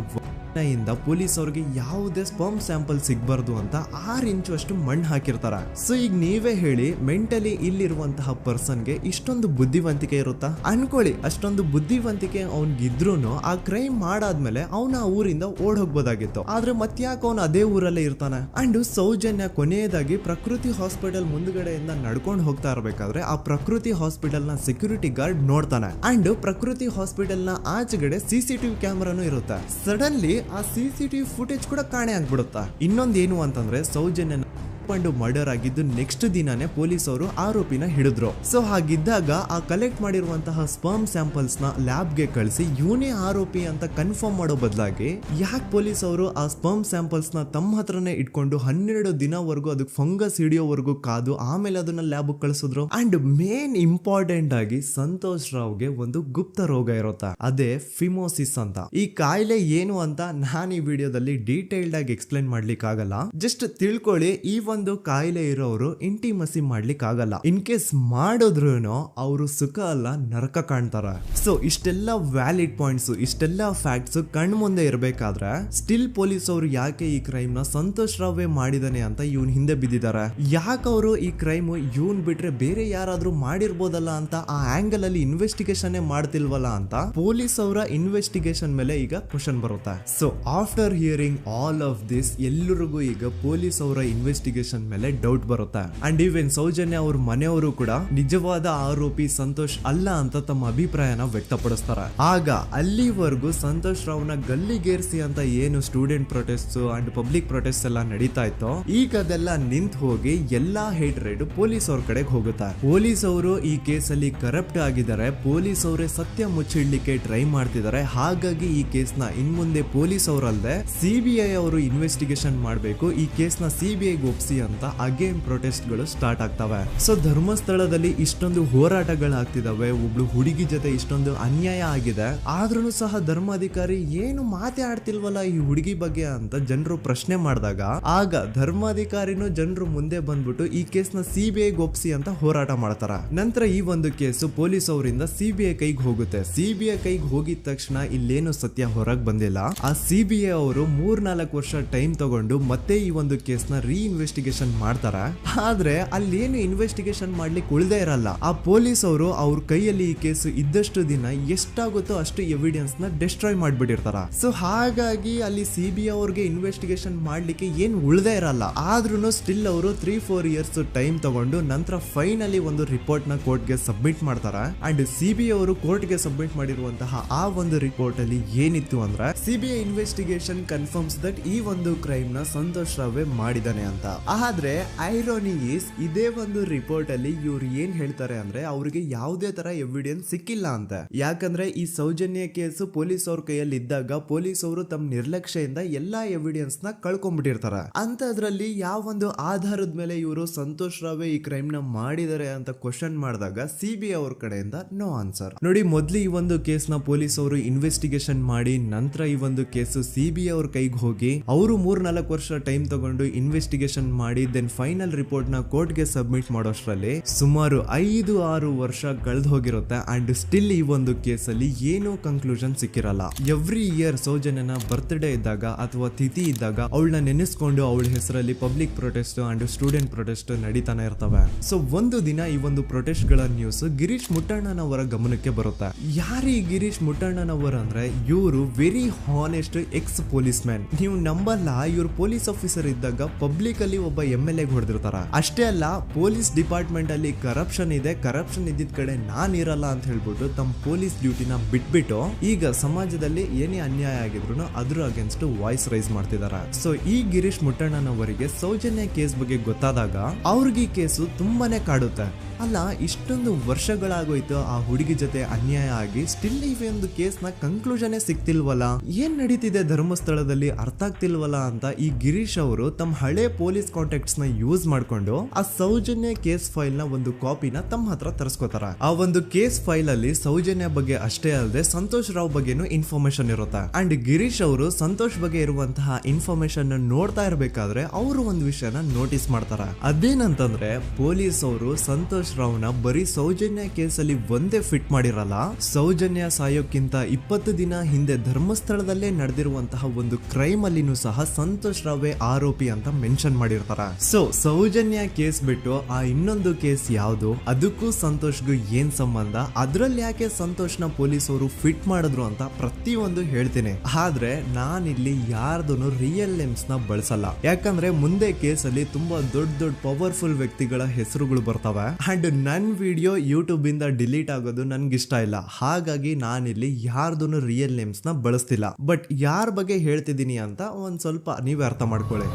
ಇಂದ ಪೊಲೀಸ್ ಅವ್ರಿಗೆ ಯಾವುದೇ ಸ್ಪರ್ಮ್ ಸ್ಯಾಂಪಲ್ ಸಿಗ್ಬಾರ್ದು ಅಂತ 6 ಇಂಚು ಅಷ್ಟು ಮಣ್ಣು ಹಾಕಿರ್ತಾರ. ಸೊ ಈಗ ನೀವೇ ಹೇಳಿ, ಮೆಂಟಲಿ ಇಲ್ಲಿರುವಂತಹ ಪರ್ಸನ್ಗೆ ಇಷ್ಟೊಂದು ಬುದ್ಧಿವಂತಿಕೆ ಇರುತ್ತಾ ಅನ್ಕೊಳ್ಳಿ. ಅಷ್ಟೊಂದು ಬುದ್ಧಿವಂತಿಕೆ ಅವ್ನಿಗಿದ್ರು ಆ ಕ್ರೈಮ್ ಮಾಡಾದ್ಮೇಲೆ ಅವನ ಆ ಊರಿಂದ ಓಡ್ ಹೋಗ್ಬೋದಾಗಿತ್ತು. ಆದ್ರೆ ಮತ್ತ್ಯಾಕೆ ಅವನು ಅದೇ ಊರಲ್ಲೇ ಇರ್ತಾನೆ. ಅಂಡ್ ಸೌಜನ್ಯ ಕೊನೆಯದಾಗಿ ಪ್ರಕೃತಿ ಹಾಸ್ಪಿಟಲ್ ಮುಂದ್ಗಡೆಯಿಂದ ನಡ್ಕೊಂಡು ಹೋಗ್ತಾ ಇರ್ಬೇಕಾದ್ರೆ ಆ ಪ್ರಕೃತಿ ಹಾಸ್ಪಿಟಲ್ ನ ಸೆಕ್ಯೂರಿಟಿ ಗಾರ್ಡ್ ನೋಡ್ತಾನೆ. ಅಂಡ್ ಪ್ರಕೃತಿ ಹಾಸ್ಪಿಟಲ್ ನ ಆಚೆಗಡೆ CCTV ಕ್ಯಾಮರಾನು ಇರುತ್ತೆ. ಸಡನ್ಲಿ ಆ CCTV ಫುಟೇಜ್ ಕೂಡ ಕಾಣೆ ಆಗ್ಬಿಡುತ್ತಾ. ಇನ್ನೊಂದೇನು ಅಂತಂದ್ರೆ, ಸೌಜನ್ಯನ ಮರ್ಡರ್ ಆಗಿದ್ದು ನೆಕ್ಸ್ಟ್ ದಿನಾನೇ ಪೊಲೀಸ್ ಅವರು ಆರೋಪಿನ ಹಿಡಿದ್ರು. ಸೊ ಹಾಗಿದ್ದಾಗ ಆ ಕಲೆಕ್ಟ್ ಮಾಡಿರುವಂತಹ ಸ್ಪರ್ಮ್ ಸ್ಯಾಂಪಲ್ಸ್ ನ ಲ್ಯಾಬ್ ಗೆ ಕಳಿಸಿ ಇವನೇ ಆರೋಪಿ ಅಂತ ಕನ್ಫರ್ಮ್ ಮಾಡೋ ಬದಲಾಗಿ ಯಾಕೆ ಪೊಲೀಸ್ ಅವರು ಆ ಸ್ಪರ್ಮ್ ಸ್ಯಾಂಪಲ್ಸ್ ನ ತಮ್ಮ ಹತ್ರನೇ ಇಟ್ಕೊಂಡು 12 ದಿನವರೆಗೂ ಅದಕ್ಕೆ ಫಂಗಸ್ ಹಿಡಿಯೋವರೆಗೂ ಕಾದು ಆಮೇಲೆ ಅದನ್ನ ಲ್ಯಾಬ್ ಕಳಿಸಿದ್ರು. ಅಂಡ್ ಮೇನ್ ಇಂಪಾರ್ಟೆಂಟ್ ಆಗಿ ಸಂತೋಷ್ ರಾವ್ಗೆ ಒಂದು ಗುಪ್ತ ರೋಗ ಇರುತ್ತೆ, ಅದೇ ಫಿಮೋಸಿಸ್ ಅಂತ. ಈ ಕಾಯಿಲೆ ಏನು ಅಂತ ನಾನು ಈ ವಿಡಿಯೋದಲ್ಲಿ ಡೀಟೇಲ್ಡ್ ಆಗಿ ಎಕ್ಸ್ಪ್ಲೈನ್ ಮಾಡ್ಲಿಕ್ಕೆ ಆಗಲ್ಲ. ಜಸ್ಟ್ ತಿಳ್ಕೊಳ್ಳಿ, ಈ ಒಂದು ಕಾಯಿಲೆ ಇರೋರು ಇಂಟಿಮಸಿ ಮಾಡ್ಲಿಕ್ಕೆ ಆಗಲ್ಲ. ಇನ್ ಕೇಸ್ ಮಾಡಿದ್ರು ಅವರು ಸುಖ ಅಲ್ಲ ನರಕ ಕಾಣ್ತಾರ. ಸೊ ಇಷ್ಟೆಲ್ಲ ವ್ಯಾಲಿಡ್ ಪಾಯಿಂಟ್ಸ್, ಇಷ್ಟೆಲ್ಲ ಫ್ಯಾಕ್ಟ್ಸ್ ಕಣ್ ಮುಂದೆ ಇರ್ಬೇಕಾದ್ರೆ ಸ್ಟಿಲ್ ಪೊಲೀಸ್ ಅವರು ಯಾಕೆ ಈ ಕ್ರೈಮ್ ನ ಸಂತೋಷ್ ರಾವೇ ಮಾಡಿದಾನೆ ಅಂತ ಇವನ್ ಹಿಂದೆ ಬಿದ್ದಿದ್ದಾರೆ. ಯಾಕೆ ಅವರು ಈ ಕ್ರೈಮ್ ಇವನ್ ಬಿಟ್ರೆ ಬೇರೆ ಯಾರಾದ್ರೂ ಮಾಡಿರ್ಬೋದಲ್ಲ ಅಂತ ಆ ಆಂಗಲ್ ಅಲ್ಲಿ ಇನ್ವೆಸ್ಟಿಗೇಷನ್ ಮಾಡ್ತಿಲ್ವಲ್ಲ ಅಂತ ಪೊಲೀಸ್ ಅವರ ಇನ್ವೆಸ್ಟಿಗೇಷನ್ ಮೇಲೆ ಈಗ ಕ್ವಶನ್ ಬರುತ್ತೆ. So after hearing all of this, ಎಲ್ಲರಿಗೂ ಈಗ ಪೊಲೀಸ್ ಅವರ ಇನ್ವೆಸ್ಟಿಗೇಷನ್ ಇನ್ವೆಸ್ಟಿಗೇಷನ್ ಮೇಲೆ ಡೌಟ್ ಬರುತ್ತೆ. ಅಂಡ್ ಈವನ್ ಸೌಜನ್ಯ ಅವ್ರ ಮನೆಯವರು ಕೂಡ ನಿಜವಾದ ಆರೋಪಿ ಸಂತೋಷ್ ಅಲ್ಲ ಅಂತ ತಮ್ಮ ಅಭಿಪ್ರಾಯನ ವ್ಯಕ್ತಪಡಿಸ್ತಾರೆ. ಆಗ ಅಲ್ಲಿವರೆಗೂ ಸಂತೋಷ್ ರಾವ್ನ ಗಲ್ಲಿಗೇರಿಸಿ ಅಂತ ಏನು student protest and public protest ಎಲ್ಲ ನಡೀತಾ ಇತ್ತು, ಈಗ ಅದೆಲ್ಲ ನಿಂತು ಹೋಗಿ ಎಲ್ಲಾ ಹೇಟ್ರೇಡ್ ಪೊಲೀಸ್ ಅವ್ರ ಕಡೆಗೆ ಹೋಗುತ್ತೆ. ಪೊಲೀಸ್ ಅವರು ಈ ಕೇಸಲ್ಲಿ ಕರಪ್ಟ್ ಆಗಿದ್ದಾರೆ, ಪೊಲೀಸ್ ಅವರೇ ಸತ್ಯ ಮುಚ್ಚಿಡ್ಲಿಕ್ಕೆ ಟ್ರೈ ಮಾಡ್ತಿದ್ದಾರೆ. ಹಾಗಾಗಿ ಈ ಕೇಸ್ ನ ಇನ್ ಮುಂದೆ ಪೊಲೀಸ್ ಅವರಲ್ಲದೆ ಸಿಬಿಐ ಅವರು ಇನ್ವೆಸ್ಟಿಗೇಷನ್ ಮಾಡಬೇಕು, ಈ ಕೇಸ್ ನ ಸಿಬಿಐ ಒಪ್ಸಿ ಅಂತ ಅಗೇನ್ ಪ್ರೊಟೆಸ್ಟ್ ಗಳು ಸ್ಟಾರ್ಟ್ ಆಗ್ತವೆ. ಸೊ ಧರ್ಮಸ್ಥಳದಲ್ಲಿ ಇಷ್ಟೊಂದು ಹೋರಾಟಗಳಾಗ್ತಿದಾವೆ, ಒಬ್ಳು ಹುಡುಗಿ ಜೊತೆ ಇಷ್ಟೊಂದು ಅನ್ಯಾಯ ಆಗಿದೆ, ಆದ್ರೂ ಸಹ ಧರ್ಮಾಧಿಕಾರಿ ಏನು ಮಾತೇ ಆಡ್ತಿಲ್ವಲ್ಲ ಈ ಹುಡುಗಿ ಬಗ್ಗೆ ಅಂತ ಜನರು ಪ್ರಶ್ನೆ ಮಾಡಿದಾಗ ಆಗ ಧರ್ಮಾಧಿಕಾರಿನೂ ಜನರು ಮುಂದೆ ಬಂದ್ಬಿಟ್ಟು ಈ ಕೇಸ್ ನ ಸಿಬಿಐ ಒಪ್ಸಿ ಅಂತ ಹೋರಾಟ ಮಾಡ್ತಾರ. ನಂತರ ಈ ಒಂದು ಕೇಸು ಪೊಲೀಸ್ ಅವರಿಂದ ಸಿಬಿಐ ಕೈಗೆ ಹೋಗುತ್ತೆ. ಸಿಬಿಐ ಕೈಗೆ ಹೋಗಿದ ತಕ್ಷಣ ಇಲ್ಲೇನು ಸತ್ಯ ಹೊರಗೆ ಬಂದಿಲ್ಲ. ಆ ಸಿಬಿಐ ಅವರು 3-4 ವರ್ಷ ಟೈಮ್ ತಗೊಂಡು ಮತ್ತೆ ಈ ಒಂದು ಕೇಸ್ ನ ರೀ ಇನ್ವೆಸ್ಟಿಗೇಷನ್ ಮಾಡ್ತಾರೆ. ಆದ್ರೆ ಅಲ್ಲೇನು ಇನ್ವೆಸ್ಟಿಗೇಷನ್ ಮಾಡ್ಲಿಕ್ಕೆ ಉಳ್ದೇ ಇರಲ್ಲ. ಆ ಪೊಲೀಸ್ ಅವರು ಅವ್ರ ಕೈಯಲ್ಲಿ ಈ ಕೇಸು ಇದ್ದಷ್ಟು ದಿನ ಎಷ್ಟಾಗುತ್ತೋ ಅಷ್ಟು ಎವಿಡೆನ್ಸ್ ನ ಡಿಸ್ಟ್ರಾಯ್ ಮಾಡ್ಬಿಟ್ಟಿರ್ತಾರ. ಸೊ ಹಾಗಾಗಿ ಅಲ್ಲಿ ಸಿಬಿಐ ಅವ್ರಿಗೆ ಇನ್ವೆಸ್ಟಿಗೇಷನ್ ಮಾಡ್ಲಿಕ್ಕೆ ಏನ್ ಉಳ್ದೇ ಇರಲ್ಲ. ಆದ್ರೂ ಸ್ಟಿಲ್ ಅವರು 3-4 ಇಯರ್ಸ್ ಟೈಮ್ ತಗೊಂಡು ನಂತರ ಫೈನಲಿ ಒಂದು ರಿಪೋರ್ಟ್ ನ ಕೋರ್ಟ್ ಗೆ ಸಬ್ಮಿಟ್ ಮಾಡ್ತಾರೆ. ಅಂಡ್ ಸಿಬಿಐ ಅವರು ಕೋರ್ಟ್ ಗೆ ಸಬ್ಮಿಟ್ ಮಾಡಿರುವಂತಹ ಆ ಒಂದು ರಿಪೋರ್ಟ್ ಅಲ್ಲಿ ಏನಿತ್ತು ಅಂದ್ರೆ ಸಿಬಿಐ ಇನ್ವೆಸ್ಟಿಗೇಷನ್ ಕನ್ಫರ್ಮ್ಸ್ ದಟ್ ಈ ಒಂದು ಕ್ರೈಮ್ ನ ಸಂತೋಷ್ ರಾವೇ ಮಾಡಿದಾನೆ ಅಂತ. ಆದ್ರೆ ಐರೋನಿ ಈಸ್ ಇದೇ ಒಂದು ರಿಪೋರ್ಟ್ ಅಲ್ಲಿ ಇವ್ರು ಏನ್ ಹೇಳ್ತಾರೆ ಅಂದ್ರೆ ಅವ್ರಿಗೆ ಯಾವುದೇ ತರ ಎವಿಡೆನ್ಸ್ ಸಿಕ್ಕಿಲ್ಲ ಅಂತ. ಯಾಕಂದ್ರೆ ಈ ಸೌಜನ್ಯ ಕೇಸು ಪೊಲೀಸ್ ಅವ್ರ ಕೈಯಲ್ಲಿ ಇದ್ದಾಗ ಪೊಲೀಸ್ ಅವರು ತಮ್ಮ ನಿರ್ಲಕ್ಷ್ಯದಿಂದ ಎಲ್ಲಾ ಎವಿಡೆನ್ಸ್ ನ ಕಳ್ಕೊಂಡ್ಬಿಟ್ಟಿರ್ತಾರೆ. ಅಂತದ್ರಲ್ಲಿ ಯಾವ ಒಂದು ಆಧಾರದ ಮೇಲೆ ಇವರು ಸಂತೋಷ್ ರಾವೇ ಈ ಕ್ರೈಮ್ ನ ಮಾಡಿದ್ದಾರೆ ಅಂತ ಕ್ವಶನ್ ಮಾಡಿದಾಗ ಸಿಬಿಐ ಅವ್ರ ಕಡೆಯಿಂದ ನೋ ಆನ್ಸರ್. ನೋಡಿ, ಮೊದ್ಲು ಈ ಒಂದು ಕೇಸ್ ನ ಪೊಲೀಸ್ ಅವರು ಇನ್ವೆಸ್ಟಿಗೇಷನ್ ಮಾಡಿ ನಂತರ ಈ ಒಂದು ಕೇಸು ಸಿಬಿಐ ಅವ್ರ ಕೈಗೆ ಹೋಗಿ ಅವರು 3-4 ವರ್ಷ ಟೈಮ್ ತಗೊಂಡು ಇನ್ವೆಸ್ಟಿಗೇಷನ್ ಮಾಡಿ ದೆನ್ ಫೈನಲ್ ರಿಪೋರ್ಟ್ ನ ಕೋರ್ಟ್ ಗೆ ಸಬ್ಮಿಟ್ ಮಾಡೋಷ್ಟ್ರಲ್ಲಿ ಸುಮಾರು 5-6 ವರ್ಷ ಕಳೆದು ಹೋಗಿರುತ್ತೆ. ಅಂಡ್ ಸ್ಟಿಲ್ ಈ ಒಂದು ಕೇಸಲ್ಲಿ ಏನೂ ಕನ್ಕ್ಲೂಷನ್ ಸಿಕ್ಕಿರಲ್ಲ. ಎವ್ರಿ ಇಯರ್ ಸೌಜನ್ಯನ ಬರ್ತ್ಡೇ ಇದ್ದಾಗ ಅಥವಾ ತಿಥಿ ಇದ್ದಾಗ ಅವಳನ್ನ ನೆನೆಸ್ಕೊಂಡು ಅವಳ ಹೆಸರಲ್ಲಿ public protest and student protest ನಡೀತಾನೆ ಇರ್ತವೆ. ಸೊ ಒಂದು ದಿನ ಈ ಒಂದು ಪ್ರೊಟೆಸ್ಟ್ ಗಳ ನ್ಯೂಸ್ ಗಿರೀಶ್ ಮುಟ್ಟಣ್ಣನವರ ಗಮನಕ್ಕೆ ಬರುತ್ತೆ. ಯಾರೀ ಗಿರೀಶ್ ಮುಟ್ಟಣ್ಣನವರ ಅಂದ್ರೆ ಇವರು very honest X police man. ನೀವು ನಂಬಲ್ಲ, ಇವ್ರು ಪೊಲೀಸ್ ಆಫೀಸರ್ ಇದ್ದಾಗ ಪಬ್ಲಿಕ್ ಅಲ್ಲಿ ಒಬ್ಬ MLA ಹೊಡೆದಿರ್ತಾರ. ಅಷ್ಟೇ ಅಲ್ಲ, ಪೊಲೀಸ್ ಡಿಪಾರ್ಟ್ಮೆಂಟ್ ಅಲ್ಲಿ ಕರಪ್ಷನ್ ಇದೆ, ಕರಪ್ಷನ್ ಇದ್ದಿದ್ ಕಡೆ ನಾನ್ ಇರಲ್ಲ ಅಂತ ಹೇಳ್ಬಿಟ್ಟು ತಮ್ಮ ಪೊಲೀಸ್ ಡ್ಯೂಟಿನ ಬಿಟ್ಬಿಟ್ಟು ಈಗ ಸಮಾಜದಲ್ಲಿ ಏನೇ ಅನ್ಯಾಯ ಆಗಿದ್ರು ಅದ್ರ ಅಗೇನ್ಸ್ಟ್ ವಾಯ್ಸ್ ರೈಸ್ ಮಾಡ್ತಿದಾರ. ಸೊ ಈ ಗಿರೀಶ್ ಮುಟ್ಟಣ್ಣನವರಿಗೆ ಸೌಜನ್ಯ ಕೇಸ್ ಬಗ್ಗೆ ಗೊತ್ತಾದಾಗ ಅವ್ರಿಗೆ ಈ ಕೇಸು ತುಂಬಾನೇ ಕಾಡುತ್ತೆ. ಅಲ್ಲ, ಇಷ್ಟೊಂದು ವರ್ಷಗಳಾಗೋಯ್ತು ಆ ಹುಡುಗಿ ಜೊತೆ ಅನ್ಯಾಯ ಆಗಿ, ಸ್ಟಿಲ್ ಈ ಒಂದು ಕೇಸ್ ನ ಕನ್ಕ್ಲೂಷನ್ ಸಿಕ್ತಿಲ್ವಲ್ಲ, ಏನ್ ನಡೀತಿದೆ ಧರ್ಮಸ್ಥಳದಲ್ಲಿ ಅರ್ಥ ಆಗ್ತಿಲ್ವಲ್ಲ ಅಂತ ಈ ಗಿರೀಶ್ ಅವರು ತಮ್ಮ ಹಳೆ ಪೊಲೀಸ್ ಕಾಂಟ್ಯಾಕ್ಟ್ಸ್ ನ ಯೂಸ್ ಮಾಡ್ಕೊಂಡು ಆ ಸೌಜನ್ಯ ಕೇಸ್ ಫೈಲ್ ನ ಒಂದು ಕಾಪಿನ ತಮ್ಮ ಹತ್ರ ತರಿಸ್ಕೋತಾರ. ಆ ಒಂದು ಕೇಸ್ ಫೈಲ್ ಅಲ್ಲಿ ಸೌಜನ್ಯ ಬಗ್ಗೆ ಅಷ್ಟೇ ಅಲ್ಲದೆ ಸಂತೋಷ್ ರಾವ್ ಬಗ್ಗೆನೂ ಇನ್ಫಾರ್ಮೇಶನ್ ಇರುತ್ತೆ. ಅಂಡ್ ಗಿರೀಶ್ ಅವರು ಸಂತೋಷ್ ಬಗ್ಗೆ ಇರುವಂತಹ ಇನ್ಫಾರ್ಮೇಶನ್ ನೋಡ್ತಾ ಇರ್ಬೇಕಾದ್ರೆ ಅವರು ಒಂದು ವಿಷಯನ ನೋಟಿಸ್ ಮಾಡ್ತಾರ. ಅದೇನಂತಂದ್ರೆ ಪೊಲೀಸ್ ಅವರು ಸಂತೋಷ್ ರಾವ್ನ ಬರೀ ಸೌಜನ್ಯ ಕೇಸಲ್ಲಿ ಒಂದೇ ಫಿಟ್ ಮಾಡಿರಲ್ಲ, ಸೌಜನ್ಯ ಸಾಯೋಕ್ಕಿಂತ 20 ದಿನ ಹಿಂದೆ ಧರ್ಮಸ್ಥಳದಲ್ಲೇ ನಡೆದಿರುವಂತಹ ಒಂದು ಕ್ರೈಮ್ ಅಲ್ಲಿನೂ ಸಹ ಸಂತೋಷ್ ರಾವೇ ಆರೋಪಿ ಅಂತ ಮೆನ್ಷನ್ ಮಾಡಿರ್ತಾರ. ಸೊ ಸೌಜನ್ಯ ಕೇಸ್ ಬಿಟ್ಟು ಆ ಇನ್ನೊಂದು ಕೇಸ್ ಯಾವುದು, ಅದಕ್ಕೂ ಸಂತೋಷ್ಗೂ ಏನ್ ಸಂಬಂಧ, ಅದ್ರಲ್ಲಿ ಯಾಕೆ ಸಂತೋಷ್ನ ಪೊಲೀಸ್ ಅವರು ಫಿಟ್ ಮಾಡಿದ್ರು ಅಂತ ಪ್ರತಿಯೊಂದು ಹೇಳ್ತೀನಿ. ಆದ್ರೆ ನಾನಿಲ್ಲಿ ಯಾರ್ದೂ ರಿಯಲ್ ನೇಮ್ಸ್ ನ ಬಳಸಲ್ಲ. ಯಾಕಂದ್ರೆ ಮುಂದೆ ಕೇಸಲ್ಲಿ ತುಂಬಾ ದೊಡ್ಡ ಪವರ್ಫುಲ್ ವ್ಯಕ್ತಿಗಳ ಹೆಸರುಗಳು ಬರ್ತವೆ. ಅಂಡ್ ನನ್ ವಿಡಿಯೋ ಯೂಟ್ಯೂಬ್ ಇಂದ ಡಿಲೀಟ್ ಆಗೋದು ನನ್ಗೆ ಇಷ್ಟ ಇಲ್ಲ. ಹಾಗಾಗಿ ನಾನಿಲ್ಲಿ ಯಾರ್ದೂ ರಿಯಲ್ ನೇಮ್ಸ್ ನ ಬಳಸ್ತಿಲ್ಲ. ಬಟ್ ಯಾರ ಬಗ್ಗೆ ಹೇಳ್ತಿದ್ದೀನಿ ಅಂತ ಒಂದ್ ಸ್ವಲ್ಪ ನೀವೇ ಅರ್ಥ ಮಾಡ್ಕೊಳ್ಳಿ.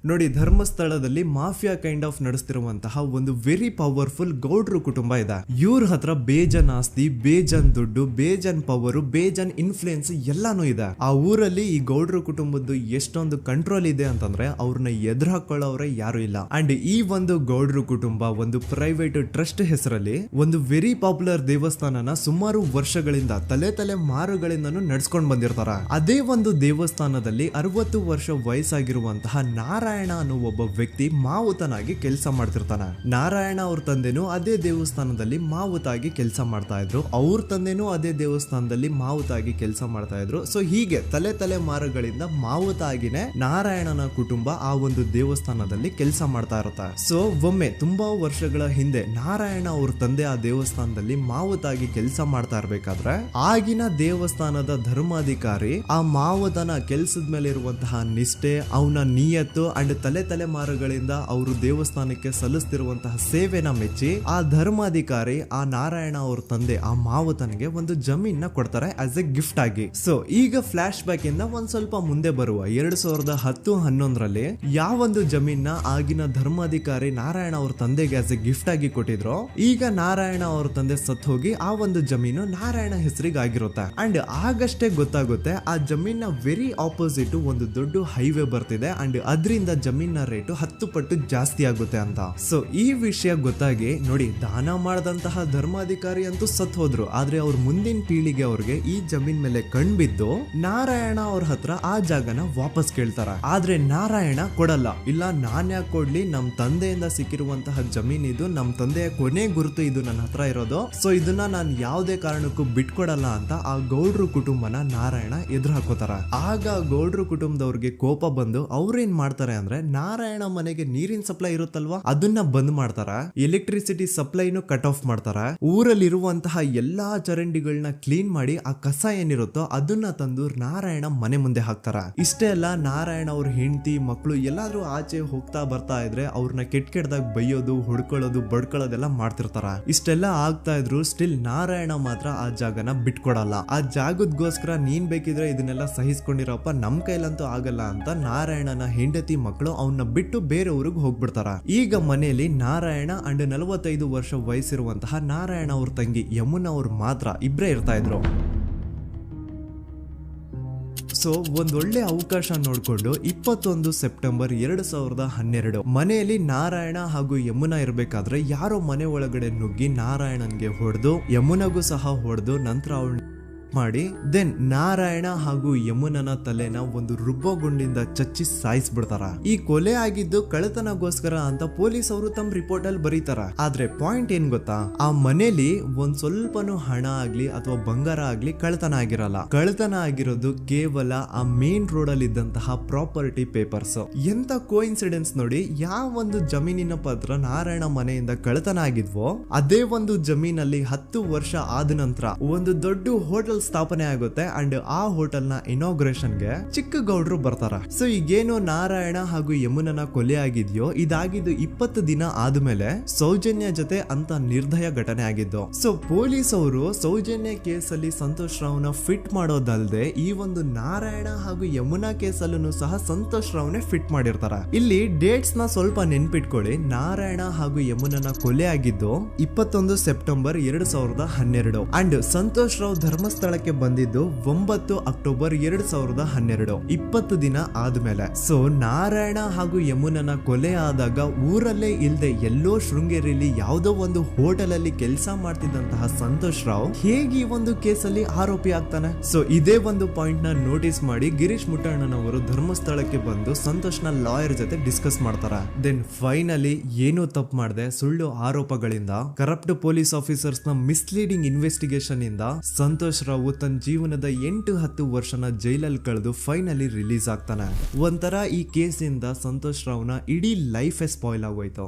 ನೋಡಿ, ಧರ್ಮಸ್ಥಳದಲ್ಲಿ ಮಾಫಿಯಾ ಕೈಂಡ್ ಆಫ್ ನಡೆಸ್ತಿರುವಂತಹ ಒಂದು ವೆರಿ ಪವರ್ಫುಲ್ ಗೌಡ್ರು ಕುಟುಂಬ ಇದೆ. ಇವ್ರ ಹತ್ರ ಬೇಜನ್ ಆಸ್ತಿ, ಬೇಜನ್ ದುಡ್ಡು, ಬೇಜನ್ ಪವರ್, ಬೇಜನ್ ಇನ್ಫ್ಲೂಯೆನ್ಸ್ ಎಲ್ಲಾನು ಇದೆ. ಆ ಊರಲ್ಲಿ ಈ ಗೌಡ್ರು ಕುಟುಂಬದ್ದು ಎಷ್ಟೊಂದು ಕಂಟ್ರೋಲ್ ಇದೆ ಅಂತಂದ್ರೆ ಅವ್ರನ್ನ ಎದುರು ಹಾಕೊಳ್ಳೋರೆ ಯಾರು ಇಲ್ಲ. ಅಂಡ್ ಈ ಒಂದು ಗೌಡ್ರು ಕುಟುಂಬ ಒಂದು ಪ್ರೈವೇಟ್ ಟ್ರಸ್ಟ್ ಹೆಸರಲ್ಲಿ ಒಂದು ವೆರಿ ಪಾಪ್ಯುಲರ್ ದೇವಸ್ಥಾನನ ಸುಮಾರು ವರ್ಷಗಳಿಂದ ತಲೆ ಮಾರುಗಳಿಂದನೂ ನಡ್ಸ್ಕೊಂಡ್ ಬಂದಿರ್ತಾರ. ಅದೇ ಒಂದು ದೇವಸ್ಥಾನದಲ್ಲಿ 60 ವರ್ಷ ವಯಸ್ಸಾಗಿರುವಂತಹ ನಾರಾಯಣ ಅನ್ನೋ ಒಬ್ಬ ವ್ಯಕ್ತಿ ಮಾವುತನಾಗಿ ಕೆಲಸ ಮಾಡ್ತಿರ್ತಾನೆ. ನಾರಾಯಣ ಅವ್ರ ತಂದೆನೂ ಅದೇ ದೇವಸ್ಥಾನದಲ್ಲಿ ಮಾವುತಾಗಿ ಕೆಲಸ ಮಾಡ್ತಾ ಇದ್ರು, ಅವ್ರ ತಂದೆನೂ ಅದೇ ದೇವಸ್ಥಾನದಲ್ಲಿ ಮಾವುತಾಗಿ ಕೆಲಸ ಮಾಡ್ತಾ ಇದ್ರು. ಸೊ ಹೀಗೆ ತಲೆ ಮಾರುಗಳಿಂದ ಮಾವುತ ಆಗಿನೇ ನಾರಾಯಣನ ಕುಟುಂಬ ಆ ಒಂದು ದೇವಸ್ಥಾನದಲ್ಲಿ ಕೆಲಸ ಮಾಡ್ತಾ ಇರುತ್ತೆ. ಸೊ ಒಮ್ಮೆ ತುಂಬಾ ವರ್ಷಗಳ ಹಿಂದೆ ನಾರಾಯಣ ಅವ್ರ ತಂದೆ ಆ ದೇವಸ್ಥಾನದಲ್ಲಿ ಮಾವುತಾಗಿ ಕೆಲಸ ಮಾಡ್ತಾ ಇರ್ಬೇಕಾದ್ರೆ ಆಗಿನ ದೇವಸ್ಥಾನದ ಧರ್ಮಾಧಿಕಾರಿ ಆ ಮಾವುತನ ಕೆಲ್ಸದ ಮೇಲೆ ಇರುವಂತಹ ನಿಷ್ಠೆ, ಅವನ ನಿಯತ್ತು ಅಂಡ್ ತಲೆಮಾರುಗಳಿಂದ ಅವರು ದೇವಸ್ಥಾನಕ್ಕೆ ಸಲ್ಲಿಸ್ತಿರುವಂತಹ ಸೇವೆನ ಮೆಚ್ಚಿ ಆ ಧರ್ಮಾಧಿಕಾರಿ ಆ ನಾರಾಯಣ ಅವ್ರ ತಂದೆ ಆ ಮಾವುತನಿಗೆ ಒಂದು ಜಮೀನ ಕೊಡ್ತಾರೆ ಆಸ್ ಎ ಗಿಫ್ಟ್ ಆಗಿ. ಸೊ ಈಗ ಫ್ಲಾಶ್ ಬ್ಯಾಕ್ ಇಂದ ಒಂದ್ ಸ್ವಲ್ಪ ಮುಂದೆ ಬರುವ 2010-11ರಲ್ಲಿ ಯಾವೊಂದು ಜಮೀನ ಆಗಿನ ಧರ್ಮಾಧಿಕಾರಿ ನಾರಾಯಣ ಅವ್ರ ತಂದೆಗೆ ಆಸ್ ಎ ಗಿಫ್ಟ್ ಆಗಿ ಕೊಟ್ಟಿದ್ರು, ಈಗ ನಾರಾಯಣ ಅವ್ರ ತಂದೆ ಸತ್ ಹೋಗಿ ಆ ಒಂದು ಜಮೀನು ನಾರಾಯಣ ಹೆಸರಿಗೆ ಆಗಿರುತ್ತೆ. ಅಂಡ್ ಆಗಷ್ಟೇ ಗೊತ್ತಾಗುತ್ತೆ ಆ ಜಮೀನ ವೆರಿ ಆಪೋಸಿಟ್ ಒಂದು ದೊಡ್ಡ ಹೈವೇ ಬರ್ತಿದೆ ಅಂಡ್ ಅದರಿಂದ ಜಮೀನ ರೇಟು 10 ಪಟ್ಟು ಜಾಸ್ತಿ ಆಗುತ್ತೆ ಅಂತ. ಸೊ ಈ ವಿಷಯ ಗೊತ್ತಾಗಿ ನೋಡಿ, ದಾನ ಮಾಡದಂತಹ ಧರ್ಮಾಧಿಕಾರಿ ಅಂತೂ ಸತ್ ಹೋದ್ರು, ಆದ್ರೆ ಅವ್ರ ಮುಂದಿನ ಪೀಳಿಗೆ ಅವ್ರಿಗೆ ಈ ಜಮೀನ್ ಮೇಲೆ ಕಣ್ಬಿದ್ದು ನಾರಾಯಣ ಅವ್ರ ಹತ್ರ ಆ ಜಾಗನ ವಾಪಸ್ ಕೇಳ್ತಾರ. ಆದ್ರೆ ನಾರಾಯಣ ಕೊಡಲ್ಲ. ಇಲ್ಲ, ನಾನ್ ಯಾಕೆ ಕೊಡ್ಲಿ, ನಮ್ ತಂದೆಯಿಂದ ಸಿಕ್ಕಿರುವಂತಹ ಜಮೀನ್ ಇದು, ನಮ್ ತಂದೆಯ ಕೊನೆ ಗುರುತು ಇದು ನನ್ನ ಹತ್ರ ಇರೋದು, ಸೊ ಇದನ್ನ ನಾನು ಯಾವುದೇ ಕಾರಣಕ್ಕೂ ಬಿಟ್ಕೊಡಲ್ಲ ಅಂತ ಆ ಗೌಡ್ರು ಕುಟುಂಬನ ನಾರಾಯಣ ಎದುರು ಹಾಕೋತಾರ. ಆಗ ಗೌಡ್ರು ಕುಟುಂಬದವ್ರಿಗೆ ಕೋಪ ಬಂದು ಅವ್ರೇನ್ ಮಾಡ್ತಾರೆ ಅಂದ್ರೆ, ನಾರಾಯಣ ಮನೆಗೆ ನೀರಿನ ಸಪ್ಲೈ ಇರುತ್ತಲ್ವಾ ಅದನ್ನ ಬಂದ್ ಮಾಡ್ತಾರ, ಎಲೆಕ್ಟ್ರಿಸಿಟಿ ಸಪ್ಲೈನು ಕಟ್ ಆಫ್ ಮಾಡ್ತಾರ, ಊರಲ್ಲಿರುವಂತಹ ಎಲ್ಲಾ ಚರಂಡಿಗಳನ್ನ ಕ್ಲೀನ್ ಮಾಡಿ ಆ ಕಸ ಏನಿರುತ್ತೋ ಅದನ್ನ ತಂದು ನಾರಾಯಣ ಮನೆ ಮುಂದೆ ಹಾಕ್ತಾರ. ಇಷ್ಟೇ ಅಲ್ಲ, ನಾರಾಯಣ ಅವ್ರ ಹೆಂಡತಿ ಮಕ್ಕಳು ಎಲ್ಲಾದ್ರೂ ಆಚೆ ಹೋಗ್ತಾ ಬರ್ತಾ ಇದ್ರೆ ಅವ್ರನ್ನ ಕೆಟ್ಟದಾಗ ಬೈಯೋದು, ಹೊಡ್ಕೊಳ್ಳೋದು, ಬಡ್ಕೊಳ್ಳೋದೆಲ್ಲ ಮಾಡ್ತಿರ್ತಾರ. ಇಷ್ಟೆಲ್ಲ ಆಗ್ತಾ ಇದ್ರು ಸ್ಟಿಲ್ ನಾರಾಯಣ ಮಾತ್ರ ಆ ಜಾಗನ ಬಿಟ್ಕೊಡಲ್ಲ. ಆ ಜಾಗದ್ಗೋಸ್ಕರ ನೀನ್ ಬೇಕಿದ್ರೆ ಇದನ್ನೆಲ್ಲ ಸಹಿಸ್ಕೊಂಡಿರಪ್ಪ, ನಮ್ ಕೈಲಂತೂ ಆಗಲ್ಲ ಅಂತ ನಾರಾಯಣನ ಹೆಂಡತಿ ಮಕ್ಕಳು ಅವನ್ನ ಬಿಟ್ಟು ಬೇರೆ ಊರಿಗೆ ಹೋಗ್ಬಿಡ್ತಾರ. ಈಗ ಮನೆಯಲ್ಲಿ ನಾರಾಯಣ ಅಂಡ್ 45 ವರ್ಷ ವಯಸ್ಸಿರುವಂತಹ ನಾರಾಯಣ ಅವ್ರ ತಂಗಿ ಯಮುನಾ ಅವ್ರು ಮಾತ್ರ ಇಬ್ರೇ ಇರ್ತಾ ಇದ್ರು. ಸೊ ಒಂದೊಳ್ಳೆ ಅವಕಾಶ ನೋಡ್ಕೊಂಡು 21 ಸೆಪ್ಟೆಂಬರ್ 2012 ಮನೆಯಲ್ಲಿ ನಾರಾಯಣ ಹಾಗೂ ಯಮುನಾ ಇರ್ಬೇಕಾದ್ರೆ ಯಾರೋ ಮನೆ ಒಳಗಡೆ ನುಗ್ಗಿ ನಾರಾಯಣನ್ಗೆ ಹೊಡೆದು ಯಮುನಾಗೂ ಸಹ ಹೊಡೆದು ನಂತರ ಅವಳು ಮಾಡಿ ದೆನ್ ನಾರಾಯಣ ಹಾಗೂ ಯಮುನನ ತಲೆನ ಒಂದು ರುಬ್ಬಗುಂಡಿಂದ ಚಚ್ಚಿ ಸಾಯಿಸ್ಬಿಡ್ತಾರ. ಈ ಕೊಲೆ ಆಗಿದ್ದು ಕಳ್ಳತನಗೋಸ್ಕರ ಅಂತ ಪೊಲೀಸ್ ಅವರು ತಮ್ಮ ರಿಪೋರ್ಟ್ ಅಲ್ಲಿ ಬರೀತಾರ. ಆದ್ರೆ ಪಾಯಿಂಟ್ ಏನ್ ಗೊತ್ತಾ, ಆ ಮನೇಲಿ ಒಂದ್ ಸ್ವಲ್ಪನೂ ಹಣ ಆಗ್ಲಿ ಅಥವಾ ಬಂಗಾರ ಆಗ್ಲಿ ಕಳ್ಳತನ ಆಗಿರಲ್ಲ. ಕಳ್ಳತನ ಆಗಿರೋದು ಕೇವಲ ಆ ಮೇನ್ ರೋಡ್ ಅಲ್ಲಿ ಇದ್ದಂತಹ ಪ್ರಾಪರ್ಟಿ ಪೇಪರ್ಸ್. ಎಂತ ಕೋಇನ್ಸಿಡೆನ್ಸ್ ನೋಡಿ, ಯಾವ ಒಂದು ಜಮೀನಿನ ಪತ್ರ ನಾರಾಯಣ ಮನೆಯಿಂದ ಕಳ್ಳತನ ಆಗಿದ್ವೋ ಅದೇ ಒಂದು ಜಮೀನಲ್ಲಿ 10 ವರ್ಷ ಆದ ನಂತರ ಒಂದು ದೊಡ್ಡ ಹೋಟೆಲ್ ಸ್ಥಾಪನೆ ಆಗುತ್ತೆ ಅಂಡ್ ಆ ಹೋಟೆಲ್ ನ ಇನಾಗ್ರೇಷನ್ ಗೆ ಚಿಕ್ಕ ಗೌಡ್ರು ಬರ್ತಾರ. ಸೊ ಈಗೇನು ನಾರಾಯಣ ಹಾಗೂ ಯಮುನನ ಕೊಲೆ ಆಗಿದ್ಯೋ ಇದಾಗಿದ್ದು 20 ದಿನ ಆದ್ಮೇಲೆ ಸೌಜನ್ಯ ಜೊತೆ ಅಂತ ನಿರ್ದಯ ಘಟನೆ ಆಗಿದ್ದು. ಸೊ ಪೊಲೀಸ್ ಅವರು ಸೌಜನ್ಯ ಕೇಸಲ್ಲಿ ಸಂತೋಷ್ ರಾವ್ನ ಫಿಟ್ ಮಾಡೋದಲ್ದೆ ಈ ಒಂದು ನಾರಾಯಣ ಹಾಗೂ ಯಮುನಾ ಕೇಸಲ್ಲೂ ಸಹ ಸಂತೋಷ್ ರಾವ್ನೆ ಫಿಟ್ ಮಾಡಿರ್ತಾರ. ಇಲ್ಲಿ ಡೇಟ್ಸ್ ನ ಸ್ವಲ್ಪ ನೆನ್ಪಿಟ್ಕೊಳ್ಳಿ. ನಾರಾಯಣ ಹಾಗೂ ಯಮುನನ ಕೊಲೆ ಆಗಿದ್ದು 21 ಸೆಪ್ಟೆಂಬರ್ 2012 ಅಂಡ್ ಸಂತೋಷ್ ರಾವ್ ಧರ್ಮಸ್ಥಳಕ್ಕೆ ಬಂದಿದ್ದು 9 ಅಕ್ಟೋಬರ್ 2012, 20 ದಿನ ಆದ್ಮೇಲೆ. ಸೊ ನಾರಾಯಣ ಹಾಗೂ ಯಮುನನ ಕೊಲೆ ಆದಾಗ ಊರಲ್ಲೇ ಇಲ್ದೆ ಎಲ್ಲೋ ಶೃಂಗೇರಿಯಲ್ಲಿ ಯಾವುದೋ ಒಂದು ಹೋಟೆಲ್ ಅಲ್ಲಿ ಕೆಲಸ ಮಾಡ್ತಿದ್ದಂತಹ ಸಂತೋಷ್ ರಾವ್ ಹೇಗೆ ಈ ಒಂದು ಕೇಸಲ್ಲಿ ಆರೋಪಿ ಆಗ್ತಾನೆ? ಸೊ ಇದೇ ಒಂದು ಪಾಯಿಂಟ್ ನ ನೋಟಿಸ್ ಮಾಡಿ ಗಿರೀಶ್ ಮುಟ್ಟಣ್ಣನವರು ಧರ್ಮಸ್ಥಳಕ್ಕೆ ಬಂದು ಸಂತೋಷ್ ನ ಲಾಯರ್ ಜೊತೆ ಡಿಸ್ಕಸ್ ಮಾಡ್ತಾರ. ದೆನ್ ಫೈನಲಿ ಏನೋ ತಪ್ಪು ಮಾಡದೆ ಸುಳ್ಳು ಆರೋಪಗಳಿಂದ ಕರಪ್ಟ್ ಪೊಲೀಸ್ ಆಫೀಸರ್ಸ್ ನ ಮಿಸ್ಲೀಡಿಂಗ್ ಇನ್ವೆಸ್ಟಿಗೇಷನ್ ಇಂದ ಸಂತೋಷ್ ರಾವ್ ತನ್ನ ಜೀವನದ 8-10 ವರ್ಷನ ಜೈಲಲ್ಲಿ ಕಳೆದು ಫೈನಲಿ ರಿಲೀಸ್ ಆಗ್ತಾನೆ. ಒಂಥರ ಈ ಕೇಸಿಂದ ಸಂತೋಷ್ ರಾವ್ನ ಇಡೀ ಲೈಫೇ ಸ್ಪಾಯ್ಲ್ ಆಗೋಯ್ತು.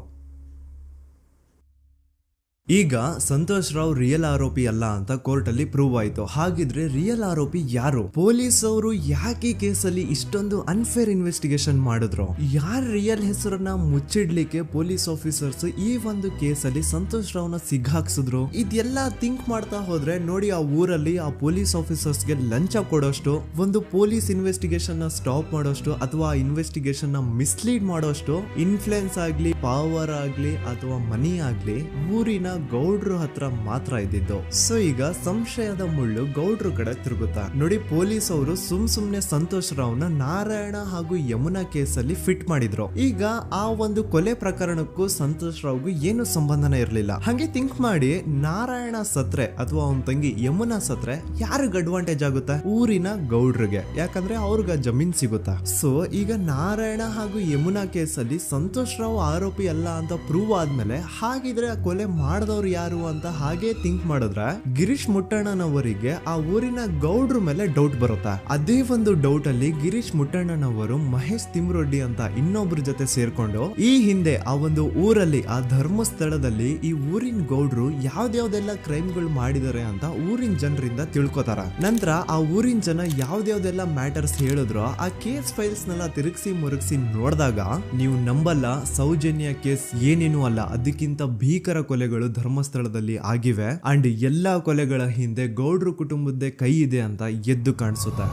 ಈಗ ಸಂತೋಷ್ ರಾವ್ ರಿಯಲ್ ಆರೋಪಿ ಅಲ್ಲ ಅಂತ ಕೋರ್ಟ್ ಅಲ್ಲಿ ಪ್ರೂವ್ ಆಯ್ತು. ಹಾಗಿದ್ರೆ ರಿಯಲ್ ಆರೋಪಿ ಯಾರು? ಪೊಲೀಸ್ ಅವರು ಯಾಕೆ ಕೇಸಲ್ಲಿ ಇಷ್ಟೊಂದು ಅನ್ಫೇರ್ ಇನ್ವೆಸ್ಟಿಗೇಷನ್ ಮಾಡಿದ್ರು? ಯಾರ ರಿಯಲ್ ಹೆಸರನ್ನ ಮುಚ್ಚಿಡ್ಲಿಕ್ಕೆ ಪೊಲೀಸ್ ಆಫೀಸರ್ಸ್ ಈ ಒಂದು ಕೇಸಲ್ಲಿ ಸಂತೋಷ್ ರಾವ್ನ ಸಿಗ್ಹಾಕ್ಸಿದ್ರು? ಇದೆಲ್ಲ ಥಿಂಕ್ ಮಾಡ್ತಾ ಹೋದ್ರೆ ನೋಡಿ, ಆ ಊರಲ್ಲಿ ಆ ಪೊಲೀಸ್ ಆಫೀಸರ್ಸ್ಗೆ ಲಂಚ ಕೊಡೋಷ್ಟು, ಒಂದು ಪೊಲೀಸ್ ಇನ್ವೆಸ್ಟಿಗೇಷನ್ ನ ಸ್ಟಾಪ್ ಮಾಡೋಷ್ಟು ಅಥವಾ ಇನ್ವೆಸ್ಟಿಗೇಷನ್ ನ ಮಿಸ್ಲೀಡ್ ಮಾಡೋಷ್ಟು ಇನ್ಫ್ಲುಯೆನ್ಸ್ ಆಗ್ಲಿ, ಪವರ್ ಆಗ್ಲಿ ಅಥವಾ ಮನಿ ಆಗ್ಲಿ ಊರಿನ ಗೌಡ್ರು ಹತ್ರ ಮಾತ್ರ ಇದ್ದಿದ್ದು. ಸೊ ಈಗ ಸಂಶಯದ ಮುಳ್ಳು ಗೌಡ್ರು ಕಡೆ ತಿರುಗುತ್ತಾ ನೋಡಿ. ಪೊಲೀಸ್ ಅವರು ಸುಮ್ನೆ ಸಂತೋಷ್ ರಾವ್ನ ನಾರಾಯಣ ಹಾಗೂ ಯಮುನಾ ಕೇಸಲ್ಲಿ ಫಿಟ್ ಮಾಡಿದ್ರು. ಈಗ ಆ ಒಂದು ಕೊಲೆ ಪ್ರಕರಣಕ್ಕೂ ಸಂತೋಷ್ ರಾವ್ಗೂ ಏನು ಸಂಬಂಧನೇ ಇರ್ಲಿಲ್ಲ. ಹಂಗೆ ಥಿಂಕ್ ಮಾಡಿ, ನಾರಾಯಣ ಸತ್ರೆ ಅಥವಾ ಅವನ ತಂಗಿ ಯಮುನಾ ಸತ್ರೆ ಯಾರಿಗ ಅಡ್ವಾಂಟೇಜ್ ಆಗುತ್ತೆ? ಊರಿನ ಗೌಡ್ರಿಗೆ, ಯಾಕಂದ್ರೆ ಅವ್ರಿಗೆ ಜಮೀನ್ ಸಿಗುತ್ತಾ. ಸೊ ಈಗ ನಾರಾಯಣ ಹಾಗೂ ಯಮುನಾ ಕೇಸಲ್ಲಿ ಸಂತೋಷ್ ರಾವ್ ಆರೋಪಿ ಅಲ್ಲ ಅಂತ ಪ್ರೂವ್ ಆದ್ಮೇಲೆ ಹಾಗಿದ್ರೆ ಆ ಕೊಲೆ ಮಾಡ್ದವ್ರು ಯಾರು ಅಂತ ಹಾಗೆ ಥಿಂಕ್ ಮಾಡಿದ್ರೆ ಗಿರೀಶ್ ಮುಟ್ಟಣ್ಣನವರಿಗೆ ಆ ಊರಿನ ಗೌಡ್ರ ಮೇಲೆ ಡೌಟ್ ಬರುತ್ತೆ. ಅದೇ ಒಂದು ಡೌಟ್ ಅಲ್ಲಿ ಗಿರೀಶ್ ಮುಟ್ಟಣ್ಣನವರು ಮಹೇಶ್ ತಿಮ್ರೊಡ್ಡಿ ಅಂತ ಇನ್ನೊಬ್ರ ಜೊತೆ ಸೇರ್ಕೊಂಡು ಈ ಹಿಂದೆ ಆ ಒಂದು ಊರಲ್ಲಿ ಆ ಧರ್ಮಸ್ಥಳದಲ್ಲಿ ಈ ಊರಿನ ಗೌಡ್ರು ಯಾವ್ದಾವ್ದೆಲ್ಲ ಕ್ರೈಮ್ ಗಳು ಮಾಡಿದಾರೆ ಅಂತ ಊರಿನ ಜನರಿಂದ ತಿಳ್ಕೊತಾರ. ನಂತರ ಆ ಊರಿನ ಜನ ಯಾವ್ದಾವ್ದೆಲ್ಲ ಮ್ಯಾಟರ್ಸ್ ಹೇಳಿದ್ರು ಆ ಕೇಸ್ ಫೈಲ್ಸ್ ನೆಲ್ಲ ತಿರುಗಿಸಿ ಮುರುಗಿಸಿ ನೋಡಿದಾಗ ನೀವು ನಂಬಲ್ಲ, ಸೌಜನ್ಯ ಕೇಸ್ ಏನೇನು ಅಲ್ಲ, ಅದಕ್ಕಿಂತ ಭೀಕರ ಕೊಲೆಗಳು ಧರ್ಮಸ್ಥಳದಲ್ಲಿ ಆಗಿವೆ ಅಂಡ್ ಎಲ್ಲಾ ಕೊಲೆಗಳ ಹಿಂದೆ ಗೌಡ್ರು ಕುಟುಂಬದ್ದೇ ಕೈ ಇದೆ ಅಂತ ಎದ್ದು ಕಾಣಿಸುತ್ತೆ.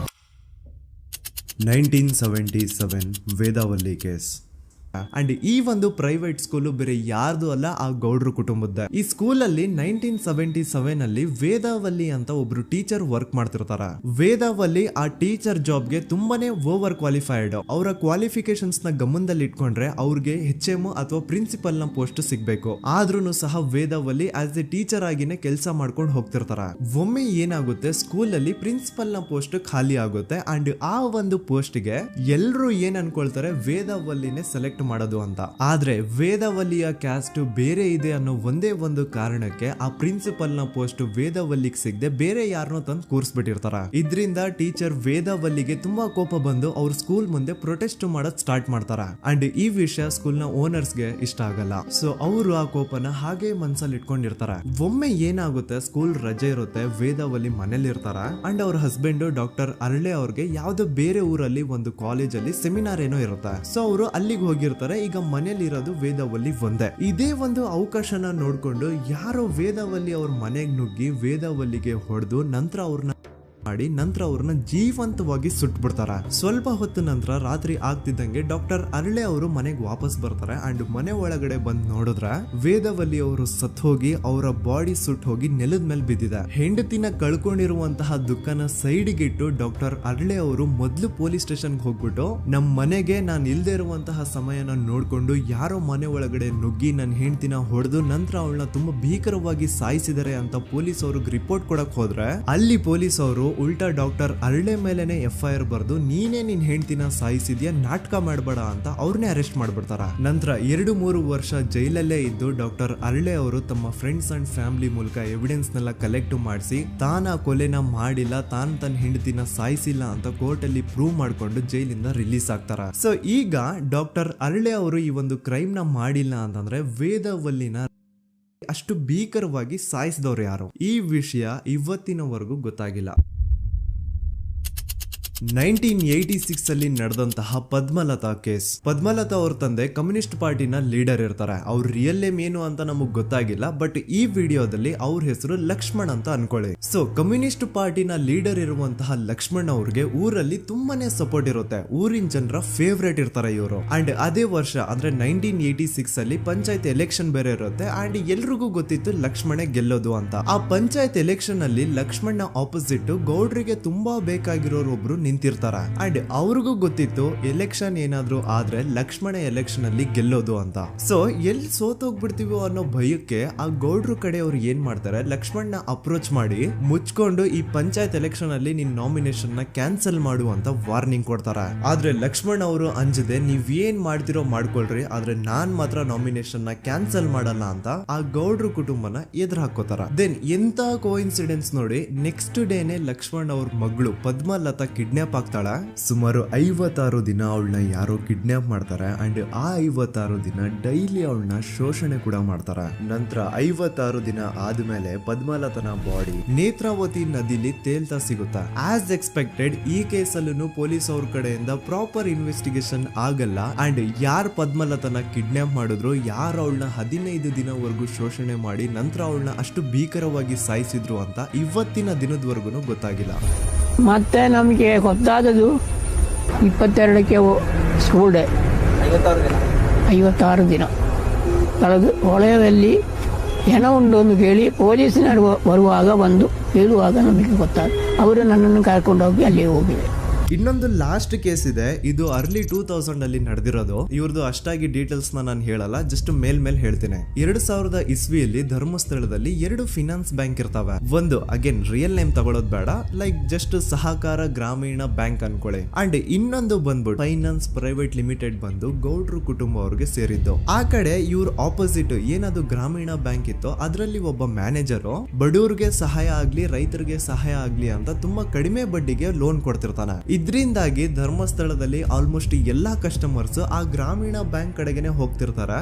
1977 ವೇದಾವಲ್ಲಿ ಕೇಸ್. ಅಂಡ್ ಈ ಒಂದು ಪ್ರೈವೇಟ್ ಸ್ಕೂಲು ಬೇರೆ ಯಾರ್ದು ಅಲ್ಲ, ಆ ಗೌಡ್ರು ಕುಟುಂಬದ. ಈ ಸ್ಕೂಲ್ ಅಲ್ಲಿ 1977 ಅಲ್ಲಿ ವೇದಾವಲ್ಲಿ ಅಂತ ಒಬ್ರು ಟೀಚರ್ ವರ್ಕ್ ಮಾಡ್ತಿರ್ತಾರ. ವೇದಾವಲ್ಲಿ ಆ ಟೀಚರ್ ಜಾಬ್ ಗೆ ತುಂಬಾನೇ ಓವರ್ ಕ್ವಾಲಿಫೈಡ್. ಅವರ ಕ್ವಾಲಿಫಿಕೇಶನ್ಸ್ ನ ಗಮನದಲ್ಲಿ ಇಟ್ಕೊಂಡ್ರೆ ಅವ್ರಿಗೆ HM ಅಥವಾ ಪ್ರಿನ್ಸಿಪಲ್ ನ ಪೋಸ್ಟ್ ಸಿಗ್ಬೇಕು. ಆದ್ರೂ ಸಹ ವೇದಾವಲ್ಲಿ ಆಸ್ ಎ ಟೀಚರ್ ಆಗಿನೇ ಕೆಲಸ ಮಾಡ್ಕೊಂಡು ಹೋಗ್ತಿರ್ತಾರ. ಒಮ್ಮೆ ಏನಾಗುತ್ತೆ, ಸ್ಕೂಲ್ ಅಲ್ಲಿ ಪ್ರಿನ್ಸಿಪಲ್ ನ ಪೋಸ್ಟ್ ಖಾಲಿ ಆಗುತ್ತೆ ಅಂಡ್ ಆ ಒಂದು ಪೋಸ್ಟ್ ಗೆ ಎಲ್ರು ಏನ್ ಅನ್ಕೊಳ್ತಾರೆ, ವೇದಾವಲ್ಲಿನೇ ಸೆಲೆಕ್ಟ್ ಮಾಡೋದು ಅಂತ. ಆದ್ರೆ ವೇದಾವಲ್ಲಿಯ ಕ್ಯಾಸ್ಟ್ ಬೇರೆ ಇದೆ ಅನ್ನೋ ಒಂದೇ ಒಂದು ಕಾರಣಕ್ಕೆ ಆ ಪ್ರಿನ್ಸಿಪಲ್ ನ ಪೋಸ್ಟ್ ವೇದಾವಲ್ಲಿಗೆ ಸಿಗದೆ ಬೇರೆ ಯಾರನ್ನೋ ತಂದು ಕೂರಿಸ್ಬಿಟ್ಟಿರ್ತಾರ. ಇದರಿಂದ ಟೀಚರ್ ವೇದಾವಲ್ಲಿಗೆ ತುಂಬಾ ಕೋಪ ಬಂದು ಅವ್ರ ಸ್ಕೂಲ್ ಮುಂದೆ ಪ್ರೊಟೆಸ್ಟ್ ಮಾಡೋದ್ ಸ್ಟಾರ್ಟ್ ಮಾಡ್ತಾರ. ಅಂಡ್ ಈ ವಿಷಯ ಸ್ಕೂಲ್ ನ ಓನರ್ಸ್ ಗೆ ಇಷ್ಟ ಆಗಲ್ಲ. ಸೊ ಅವರು ಆ ಕೋಪನ ಹಾಗೆ ಮನ್ಸಲ್ಲಿ ಇಟ್ಕೊಂಡಿರ್ತಾರೆ. ಒಮ್ಮೆ ಏನಾಗುತ್ತೆ, ಸ್ಕೂಲ್ ರಜೆ ಇರುತ್ತೆ, ವೇದಾವಲ್ಲಿ ಮನೇಲಿ ಇರ್ತಾರ ಅಂಡ್ ಅವ್ರ ಹಸ್ಬೆಂಡ್ ಡಾಕ್ಟರ್ ಅರಳೆ ಅವ್ರಿಗೆ ಯಾವ್ದೋ ಬೇರೆ ಊರಲ್ಲಿ ಒಂದು ಕಾಲೇಜ್ ಅಲ್ಲಿ ಸೆಮಿನಾರ್ ಏನೋ ಇರುತ್ತೆ. ಸೊ ಅವರು ಅಲ್ಲಿಗೆ ಹೋಗಿರ್ತಾರೆ. ಈಗ ಮನೇಲಿ ಇರೋದು ವೇದಾವಲ್ಲಿ ಒಂದೇ. ಇದೇ ಒಂದು ಅವಕಾಶನ ನೋಡ್ಕೊಂಡು ಯಾರೋ ವೇದಾವಲ್ಲಿ ಅವ್ರ ಮನೆಗೆ ನುಗ್ಗಿ ವೇದಾವಲ್ಲಿಗೆ ಹೊಡೆದು ನಂತರ ಅವ್ರನ್ನ ಜೀವಂತವಾಗಿ ಸುಟ್ಬಿಡ್ತಾರ. ಸ್ವಲ್ಪ ಹೊತ್ತು ನಂತರ ರಾತ್ರಿ ಆಗ್ತಿದ್ದಂಗೆ ಡಾಕ್ಟರ್ ಅರಳೆ ಅವರು ಮನೆಗೆ ವಾಪಸ್ ಬರ್ತಾರೆ ಅಂಡ್ ಮನೆ ಒಳಗಡೆ ಬಂದ್ ನೋಡಿದ್ರೆ ವೇದಾವಲ್ಲಿ ಅವರು ಸತ್ ಹೋಗಿ ಅವರ ಬಾಡಿ ಸುಟ್ ಹೋಗಿ ನೆಲದ ಮೇಲೆ ಬಿದ್ದಿದೆ. ಹೆಂಡತಿನ ಕಳ್ಕೊಂಡಿರುವಂತಹ ದುಃಖನ ಸೈಡ್ಗೆ ಇಟ್ಟು ಡಾಕ್ಟರ್ ಅರಳೆ ಅವರು ಮೊದ್ಲು ಪೊಲೀಸ್ ಸ್ಟೇಷನ್ ಹೋಗ್ಬಿಟ್ಟು ನಮ್ ಮನೆಗೆ ನಾನ್ ಇಲ್ದೇ ಇರುವಂತಹ ಸಮಯನ ನೋಡ್ಕೊಂಡು ಯಾರೋ ಮನೆ ಒಳಗಡೆ ನುಗ್ಗಿ ನನ್ನ ಹೆಂಡತಿನ ಹೊಡೆದು ನಂತರ ಅವಳನ್ನ ತುಂಬಾ ಭೀಕರವಾಗಿ ಸಾಯಿಸಿದರೆ ಅಂತ ಪೊಲೀಸ್ ಅವ್ರಿಗೆ ರಿಪೋರ್ಟ್ ಕೊಡಕ್ ಹೋದ್ರೆ ಅಲ್ಲಿ ಪೊಲೀಸ್ ಅವರು ಉಲ್ಟಾ ಡಾಕ್ಟರ್ ಅರಳೆ ಮೇಲೆನೆ FIR ಬರ್ದು ನೀನೇ ನಿನ್ ಹೆಂಡತಿನ ಸಾಯಿಸಿದ್ಯಾ, ನಾಟಕ ಮಾಡಬೇಡ ಅಂತ ಅವ್ರನ್ನೇ ಅರೆಸ್ಟ್ ಮಾಡ್ಬಿಡ್ತಾರ. ನಂತರ 2-3 ವರ್ಷ ಜೈಲಲ್ಲೇ ಇದ್ದು ಡಾಕ್ಟರ್ ಅರಳೆ ಅವರು ತಮ್ಮ ಫ್ರೆಂಡ್ಸ್ ಅಂಡ್ ಫ್ಯಾಮಿಲಿ ಮೂಲಕ ಎವಿಡೆನ್ಸ್ ನೆಲ್ಲ ಕಲೆಕ್ಟ್ ಮಾಡಿಸಿ ತಾನ ಕೊಲೆನ ಮಾಡಿಲ್ಲ, ತನ್ನ ಹೆಂಡತಿನ ಸಾಯಿಸಿಲ್ಲ ಅಂತ ಕೋರ್ಟ್ ಅಲ್ಲಿ ಪ್ರೂವ್ ಮಾಡ್ಕೊಂಡು ಜೈಲಿಂದ ರಿಲೀಸ್ ಆಗ್ತಾರ. ಸೊ ಈಗ ಡಾಕ್ಟರ್ ಅರಳೆ ಅವರು ಈ ಒಂದು ಕ್ರೈಮ್ ನ ಮಾಡಿಲ್ಲ ಅಂತಂದ್ರೆ ವೇದಾವಲ್ಲಿನ ಅಷ್ಟು ಭೀಕರವಾಗಿ ಸಾಯಿಸಿದವ್ರು ಯಾರು, ಈ ವಿಷಯ ಇವತ್ತಿನವರೆಗೂ ಗೊತ್ತಾಗಿಲ್ಲ. 1986 ಅಲ್ಲಿ ನಡೆದಂತಹ ಪದ್ಮಲತಾ ಕೇಸ್. ಪದ್ಮಲತಾ ಅವ್ರ ತಂದೆ ಕಮ್ಯುನಿಸ್ಟ್ ಪಾರ್ಟಿನ ಲೀಡರ್ ಇರ್ತಾರೆ. ಅವ್ರ ರಿಯಲ್ ನೇಮ್ ಏನು ಅಂತ ನಮಗ್ ಗೊತ್ತಾಗಿಲ್ಲ, ಬಟ್ ಈ ವಿಡಿಯೋದಲ್ಲಿ ಅವ್ರ ಹೆಸರು ಲಕ್ಷ್ಮಣ್ ಅಂತ ಅನ್ಕೊಳ್ಳಿ. ಸೊ ಕಮ್ಯುನಿಸ್ಟ್ ಪಾರ್ಟಿನ ಲೀಡರ್ ಇರುವಂತಹ ಲಕ್ಷ್ಮಣ್ ಅವ್ರಿಗೆ ಊರಲ್ಲಿ ತುಂಬಾನೇ ಸಪೋರ್ಟ್ ಇರುತ್ತೆ, ಊರಿನ ಜನರ ಫೇವ್ರೇಟ್ ಇರ್ತಾರೆ ಇವರು. ಅಂಡ್ ಅದೇ ವರ್ಷ ಅಂದ್ರೆ 1986 ಅಲ್ಲಿ ಪಂಚಾಯತ್ ಎಲೆಕ್ಷನ್ ಬೇರೆ ಇರುತ್ತೆ ಅಂಡ್ ಎಲ್ರಿಗೂ ಗೊತ್ತಿತ್ತು ಲಕ್ಷ್ಮಣೆ ಗೆಲ್ಲೋದು ಅಂತ. ಆ ಪಂಚಾಯತ್ ಎಲೆಕ್ಷನ್ ಅಲ್ಲಿ ಲಕ್ಷ್ಮಣ್ ಆಪೋಸಿಟ್ ಗೌಡ್ರಿಗೆ ತುಂಬಾ ಬೇಕಾಗಿರೋರು ಒಬ್ರು ನಿಂತಿರ್ತಾರ ಅಂಡ್ ಅವ್ರಿಗೂ ಗೊತ್ತಿತ್ತು ಎಲೆಕ್ಷನ್ ಏನಾದ್ರು ಆದ್ರೆ ಲಕ್ಷ್ಮಣ ಎಲೆಕ್ಷನ್ ಅಲ್ಲಿ ಗೆಲ್ಲೋದು ಅಂತ. ಸೊ ಎಲ್ಲಿ ಸೋತೋಗ್ಬಿಡ್ತೀವೋ ಅನ್ನೋ ಭಯಕ್ಕೆ ಆ ಗೌಡ್ರು ಕಡೆ ಅವ್ರು ಏನ್ ಮಾಡ್ತಾರೆ, ಲಕ್ಷ್ಮಣ್ನ ಅಪ್ರೋಚ್ ಮಾಡಿ ಮುಚ್ಕೊಂಡು ಈ ಪಂಚಾಯತ್ ಎಲೆಕ್ಷನ್ ಅಲ್ಲಿ ನಿನ್ ನಾಮಿನೇಷನ್ ನ ಕ್ಯಾನ್ಸಲ್ ಮಾಡು ಅಂತ ವಾರ್ನಿಂಗ್ ಕೊಡ್ತಾರ. ಆದ್ರೆ ಲಕ್ಷ್ಮಣ್ ಅವರು ಅಂಜದೆ ನೀವ್ ಏನ್ ಮಾಡ್ತಿರೋ ಮಾಡ್ಕೊಳ್ರಿ, ಆದ್ರೆ ನಾನ್ ಮಾತ್ರ ನಾಮಿನೇಷನ್ ನ ಕ್ಯಾನ್ಸಲ್ ಮಾಡಲ್ಲ ಅಂತ ಆ ಗೌಡ್ರು ಕುಟುಂಬನ ಎದುರು ಹಾಕೋತಾರ. ದೆನ್ ಎಂತ ಕೋಇನ್ಸಿಡೆನ್ಸ್ ನೋಡಿ, ನೆಕ್ಸ್ಟ್ ಡೇನೆ ಲಕ್ಷ್ಮಣ್ ಅವ್ರ ಮಗಳು ಪದ್ಮಲತಾ ಕಿಡ್ನಾಪ್ ಆಗ್ತಾಳ. ಸುಮಾರು 56 ದಿನ ಅವಳನ್ನ ಯಾರೋ ಕಿಡ್ನಾಪ್ ಮಾಡ್ತಾರೆ ಅಂಡ್ ಆ 56 ದಿನ ಡೈಲಿ ಅವಳನ್ನ ಶೋಷಣೆ ಕೂಡ ಮಾಡ್ತಾರ. ನಂತರ 56 ದಿನ ಆದ್ಮೇಲೆ ಪದ್ಮಲತನ ಬಾಡಿ ನೇತ್ರಾವತಿ ನದಿಲಿ ತೇಲ್ತಾ ಸಿಗುತ್ತಾ. ಆಸ್ ಎಕ್ಸ್ಪೆಕ್ಟೆಡ್ ಈ ಕೇಸಲ್ಲೂ ಪೊಲೀಸ್ ಅವ್ರ ಕಡೆಯಿಂದ ಪ್ರಾಪರ್ ಇನ್ವೆಸ್ಟಿಗೇಷನ್ ಆಗಲ್ಲ ಅಂಡ್ ಯಾರ್ ಪದ್ಮಲತನ ಕಿಡ್ನಾಪ್ ಮಾಡಿದ್ರು, ಯಾರು ಅವಳನ್ನ 15 ದಿನವರೆಗೂ ಶೋಷಣೆ ಮಾಡಿ ನಂತರ ಅವಳನ್ನ ಅಷ್ಟು ಭೀಕರವಾಗಿ ಸಾಯಿಸಿದ್ರು ಅಂತ ಇವತ್ತಿನ ದಿನದವರೆಗೂ ಗೊತ್ತಾಗಿಲ್ಲ. ಮತ್ತೆ ನಮಗೆ ಗೊತ್ತಾದದು 22ಕ್ಕೆ ಸ್ಕೂಲ್ ಡೇ 56 ದಿನ ಕಳೆದು ಹೊಳೆಯಲ್ಲಿ ಹೆಣ ಉಂಡು ಎಂದು ಕೇಳಿ ಪೊಲೀಸಿನವರು ಬರುವಾಗ ಬಂದು ಹೇಳುವಾಗ ನಮಗೆ ಗೊತ್ತಾದ. ಅವರು ನನ್ನನ್ನು ಕರ್ಕೊಂಡೋಗಿ ಅಲ್ಲಿಗೆ ಹೋಗಿವೆ. ಇನ್ನೊಂದು ಲಾಸ್ಟ್ ಕೇಸ್ ಇದೆ, ಇದು ಅರ್ಲಿ 2000 ಅಲ್ಲಿ ನಡೆದಿರೋದು. ಇವ್ರದ್ದು ಅಷ್ಟಾಗಿ ಡೀಟೇಲ್ಸ್ ನಾನು ಹೇಳಲ್ಲ, ಜಸ್ಟ್ ಮೇಲ್ ಹೇಳ್ತೀನಿ. 2000 ಇಸ್ವಿಯಲ್ಲಿ ಧರ್ಮಸ್ಥಳದಲ್ಲಿ 2 ಫಿನಾನ್ಸ್ ಬ್ಯಾಂಕ್ ಇರ್ತಾವೆ. ಒಂದು ಅಗೇನ್ ರಿಯಲ್ ನೇಮ್ ತಗೊಳ್ಳೋದು ಬೇಡ, ಲೈಕ್ ಜಸ್ಟ್ ಸಹಕಾರ ಗ್ರಾಮೀಣ ಬ್ಯಾಂಕ್ ಅನ್ಕೊಳ್ಳಿ. ಅಂಡ್ ಇನ್ನೊಂದು ಬಂದ್ಬಿಟ್ಟು ಫೈನಾನ್ಸ್ ಪ್ರೈವೇಟ್ ಲಿಮಿಟೆಡ್ ಬಂದು ಗೌಡ್ರು ಕುಟುಂಬ ಅವ್ರಿಗೆ ಸೇರಿದ್ದು. ಆ ಕಡೆ ಇವ್ರ ಆಪೋಸಿಟ್ ಏನದು ಗ್ರಾಮೀಣ ಬ್ಯಾಂಕ್ ಇತ್ತು, ಅದರಲ್ಲಿ ಒಬ್ಬ ಮ್ಯಾನೇಜರು ಬಡವ್ರಿಗೆ ಸಹಾಯ ಆಗ್ಲಿ ರೈತರಿಗೆ ಸಹಾಯ ಆಗ್ಲಿ ಅಂತ ತುಂಬಾ ಕಡಿಮೆ ಬಡ್ಡಿಗೆ ಲೋನ್ ಕೊಡ್ತಿರ್ತಾನೆ. ಇದರಿಂದಾಗಿ ಧರ್ಮಸ್ಥಳದಲ್ಲಿ ಆಲ್ಮೋಸ್ಟ್ ಎಲ್ಲಾ ಕಸ್ಟಮರ್ಸ್ ಆ ಗ್ರಾಮೀಣ ಬ್ಯಾಂಕ್ ಕಡೆಗೆ ಹೋಗ್ತಿರ್ತಾರೆ,